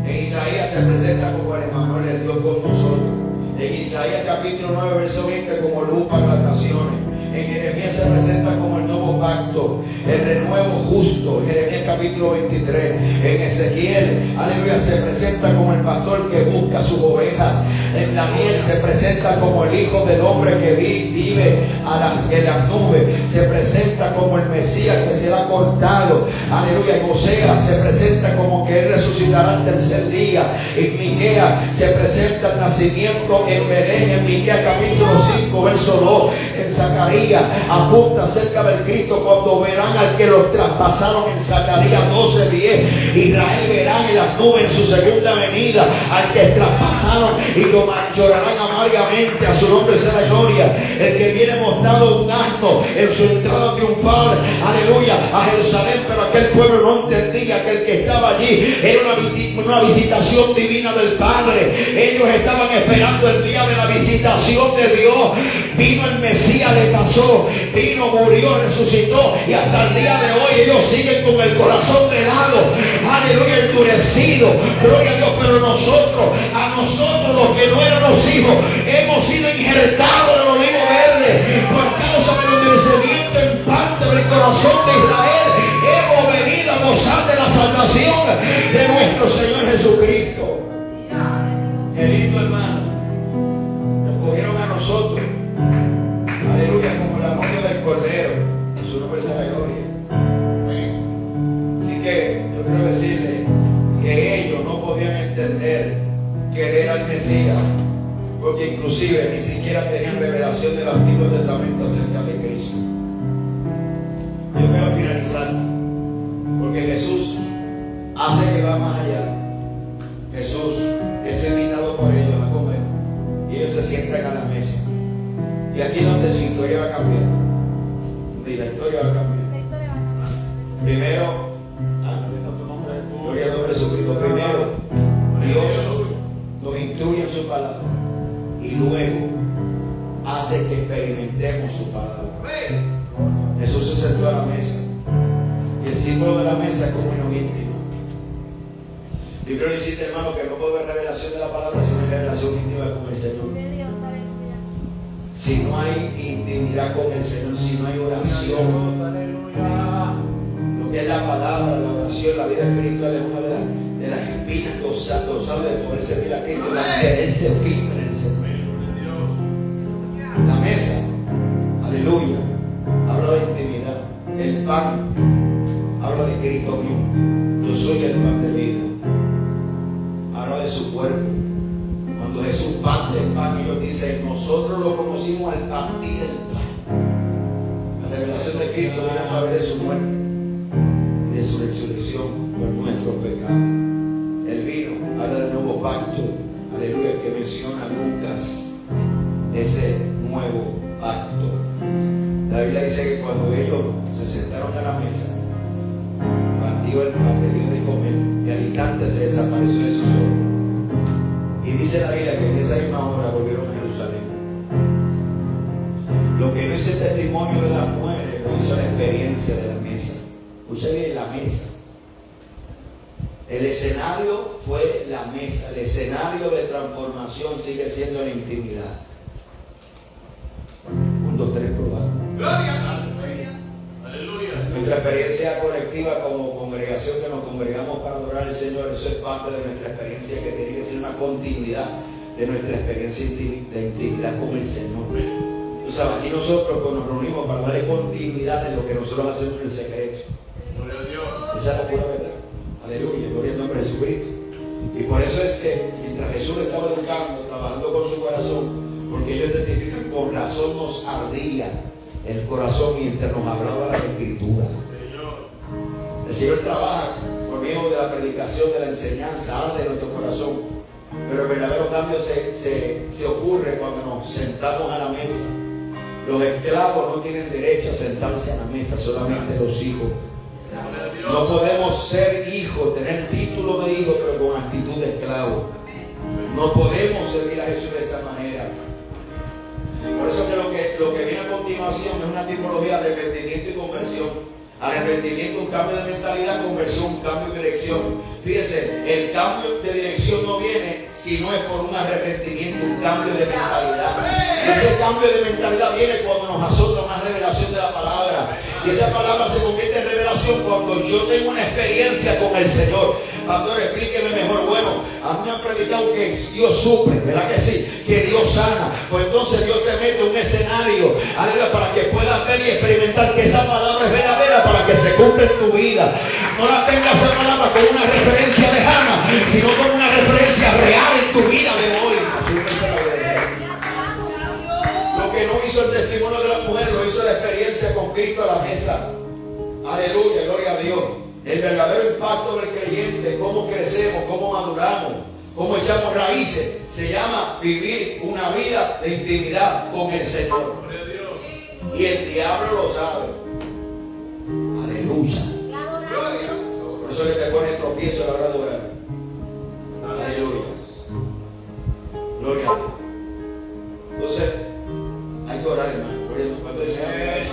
En Isaías se presenta como el Emmanuel, el Dios con nosotros. En Isaías capítulo 9, verso 20, como luz para las naciones. En Jeremías se presenta como el nuevo pacto, el renuevo justo. Jeremías capítulo 23. En Ezequiel, aleluya, se presenta como el pastor que busca sus ovejas. En Daniel se presenta como el Hijo del Hombre que vive en las nubes. Se presenta como el Mesías que será cortado. Aleluya. En Oseas se presenta como que Él resucitará al tercer día. En Miqueas se presenta el nacimiento en Belén. En Miqueas capítulo 5, verso 2. En Zacarías apunta acerca del Cristo cuando verán al que los traspasaron. En Zacarías 12:10, Israel verá en las nubes en su segunda venida al que traspasaron y llorarán amargamente. A su nombre sea la gloria. El que viene montado un asno en su entrada triunfal, aleluya, a Jerusalén, pero aquel pueblo no entendía que el que estaba allí era una visitación divina del Padre. Ellos estaban esperando el día de la visitación de Dios. Vino el Mesías, le pasó, vino, murió, resucitó, y hasta el día de hoy ellos siguen con el corazón helado, aleluya, endurecido. Gloria a Dios. Pero a nosotros los que no éramos hijos, hemos sido injertados en el olivo verde por causa del endurecimiento en parte del corazón de Israel. Hemos venido a gozar de la salvación de nuestro Señor Jesucristo. Qué lindo, hermano. Nos cogieron a nosotros, aleluya, como la novia del Cordero. Su nombre sea la gloria. Así que yo quiero decirle que ellos no podían entender que Él era el Mesías, porque inclusive ni siquiera tenían revelación del Antiguo Testamento acerca de Cristo. Yo resalta. Porque Jesús hace que va más allá. Jesús es invitado por ellos a comer y ellos se sientan a la mesa. Y aquí es donde su historia va a cambiar. Donde la historia va a cambiar. Primero, gloria al nombre de Jesucristo. Primero, Dios nos instruye en su palabra y luego hace que experimentemos su palabra. Jesús se sentó a la mesa y el símbolo de la mesa es comunión íntima. Yo quiero decirte, hermano, que no puede haber revelación de la palabra si no hay revelación íntima con el Señor. Si no hay intimidad con el Señor, si no hay oración, lo que es la palabra, la oración, la vida espiritual es una de las espinas dorsales de poder servir a Cristo, mantenerse firme en el Señor. La mesa, aleluya, habla de intimidad. El pan habla de Cristo mismo. Yo soy el pan de vida. Habla de su cuerpo. Cuando Jesús parte el pan, ellos dicen, nosotros lo conocimos al partir el pan. La revelación de Cristo viene a través de su muerte y de su resurrección por nuestros pecados. El vino habla del nuevo pacto, aleluya, que menciona Lucas, ese nuevo pacto. La Biblia dice que cuando ellos se sentaron a la mesa, partió el pan, le dio de comer y al instante se desapareció de sus ojos. Y dice la Biblia que en esa misma hora volvieron a Jerusalén. Lo que no hizo el testimonio de las mujeres, lo hizo la experiencia de la mesa. Escucha bien, la mesa. El escenario fue la mesa. El escenario de transformación sigue siendo la intimidad. 1, 2, 3, probar. Nuestra experiencia colectiva como congregación que nos congregamos para adorar al Señor, eso es parte de nuestra experiencia que tiene que ser una continuidad de nuestra experiencia de intimidad con el Señor. Tú sabes, aquí nosotros nos reunimos para darle continuidad en lo que nosotros hacemos en el secreto. Esa es la pura verdad. Aleluya, gloria al nombre de Jesucristo. Y por eso es que mientras Jesús le estaba educando, trabajando con su corazón, porque ellos testifican, con razón nos ardía el corazón mientras nos hablaba la Escritura. El Señor trabaja por medio de la predicación, de la enseñanza, arde en nuestro corazón. Pero el verdadero cambio se ocurre cuando nos sentamos a la mesa. Los esclavos no tienen derecho a sentarse a la mesa, solamente los hijos. No podemos ser hijos, tener título de hijo, pero con actitud de esclavo. No podemos servir a Jesús de esa manera. Por eso que lo que viene a continuación es una tipología de arrepentimiento y conversión. Arrepentimiento, un cambio de mentalidad; conversión, un cambio de dirección. Fíjese, el cambio de dirección no viene si no es por un arrepentimiento, un cambio de mentalidad. Ese cambio de mentalidad viene cuando nos azota una revelación de la palabra. Y esa palabra se convierte en revelación cuando yo tengo una experiencia con el Señor. Pastor, explíqueme mejor. Bueno, a mí me han predicado que Dios suple, ¿verdad que sí? Que Dios sana. Pues entonces Dios te mete un escenario, aleluya, para que puedas ver y experimentar que esa palabra es verdadera, para que se cumpla en tu vida. No la tengas esa palabra con una referencia lejana, sino con una referencia real en tu vida de hoy. Lo que no hizo el testimonio de la mujer, lo hizo la experiencia con Cristo a la mesa. Aleluya, gloria a Dios. El verdadero impacto del creyente, cómo crecemos, cómo maduramos, cómo echamos raíces, se llama vivir una vida de intimidad con el Señor. Y el diablo lo sabe. Aleluya. Por eso que te pone tropiezo a la hora de orar. Aleluya. Gloria a Dios. Entonces, hay que orar, hermano. Cuando dice amén.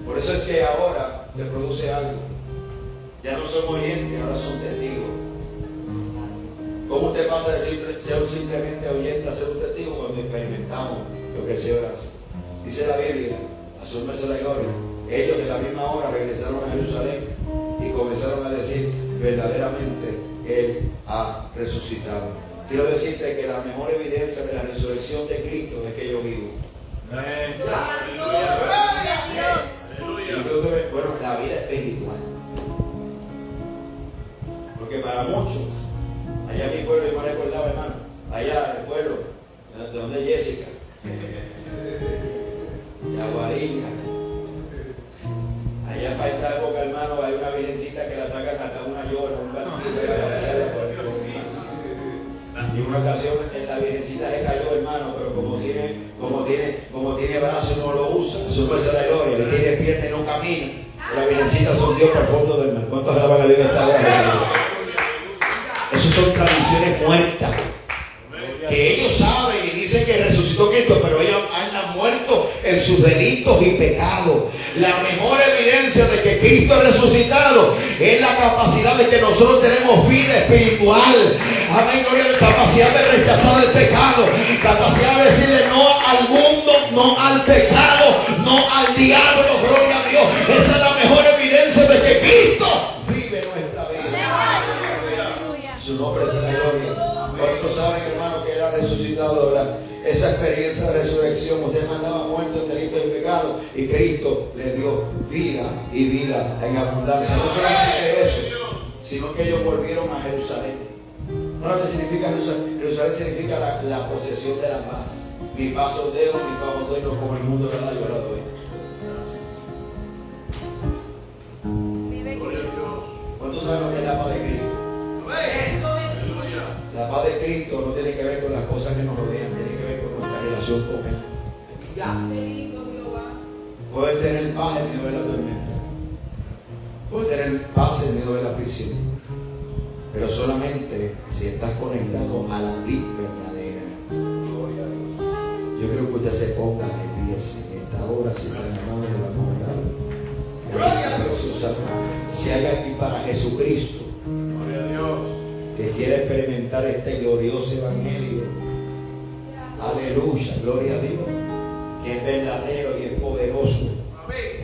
Por eso es que ahora se produce algo. Ya no son oyentes, ahora son testigos. ¿Cómo te pasa de ser simplemente oyente a ser un testigo cuando experimentamos lo que el Señor hace? Dice la Biblia, a su merced la gloria, ellos de la misma hora regresaron a Jerusalén y comenzaron a decir, verdaderamente Él ha resucitado. Quiero decirte que la mejor evidencia de la resurrección de Cristo es que yo vivo. Amén. Bueno, la vida espiritual. Porque para muchos, allá en mi pueblo, yo me recordaba, hermano, allá en el pueblo, de donde es Jessica, de Aguadilla, gloria. Él tiene pierna y no camina. La virgencita son Dios para el fondo del mar. ¿Cuántos alaban a Dios en esta hora? Esas son tradiciones muertas. Que ellos saben y dicen que resucitó Cristo, pero ellos han muerto en sus delitos y pecados. La mejor evidencia de que Cristo es resucitado es la capacidad de que nosotros tenemos vida espiritual. Amén, gloria, capacidad de rechazar el pecado, capacidad de decirle no al mundo, no al pecado, no al diablo, gloria a Dios. Esa es la mejor evidencia de que Cristo vive nuestra vida. Su nombre es la gloria. ¿Cuántos saben, hermano, que era resucitado? Esa experiencia de resurrección, usted andaba muerto en delitos y pecados y Cristo le dio vida y vida en abundancia. No solamente eso, sino que ellos volvieron a Jerusalén. ¿No lo que significa Jerusalén? Jerusalén significa la posesión de la paz. Mi paz os dejo, mi paz os doy, no como el mundo la da, yo la doy. ¿Cuántos saben lo que es la paz de Cristo? La paz de Cristo no tiene que ver con las cosas que nos rodean, tiene que ver con nuestra relación con Él. Puedes tener paz en medio de la tormenta, puedes tener paz en medio de la aflicción, pero solamente si estás conectado a la vid verdadera. Yo creo que usted se ponga de pies en esta hora, si está llamado de la palabra preciosa. Si hay aquí para Jesucristo, que quiere experimentar este glorioso evangelio, aleluya, gloria a Dios, que es verdadero y es poderoso,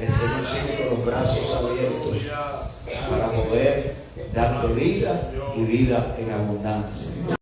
el Señor sigue con los brazos abiertos para poder darle vida y vida en abundancia.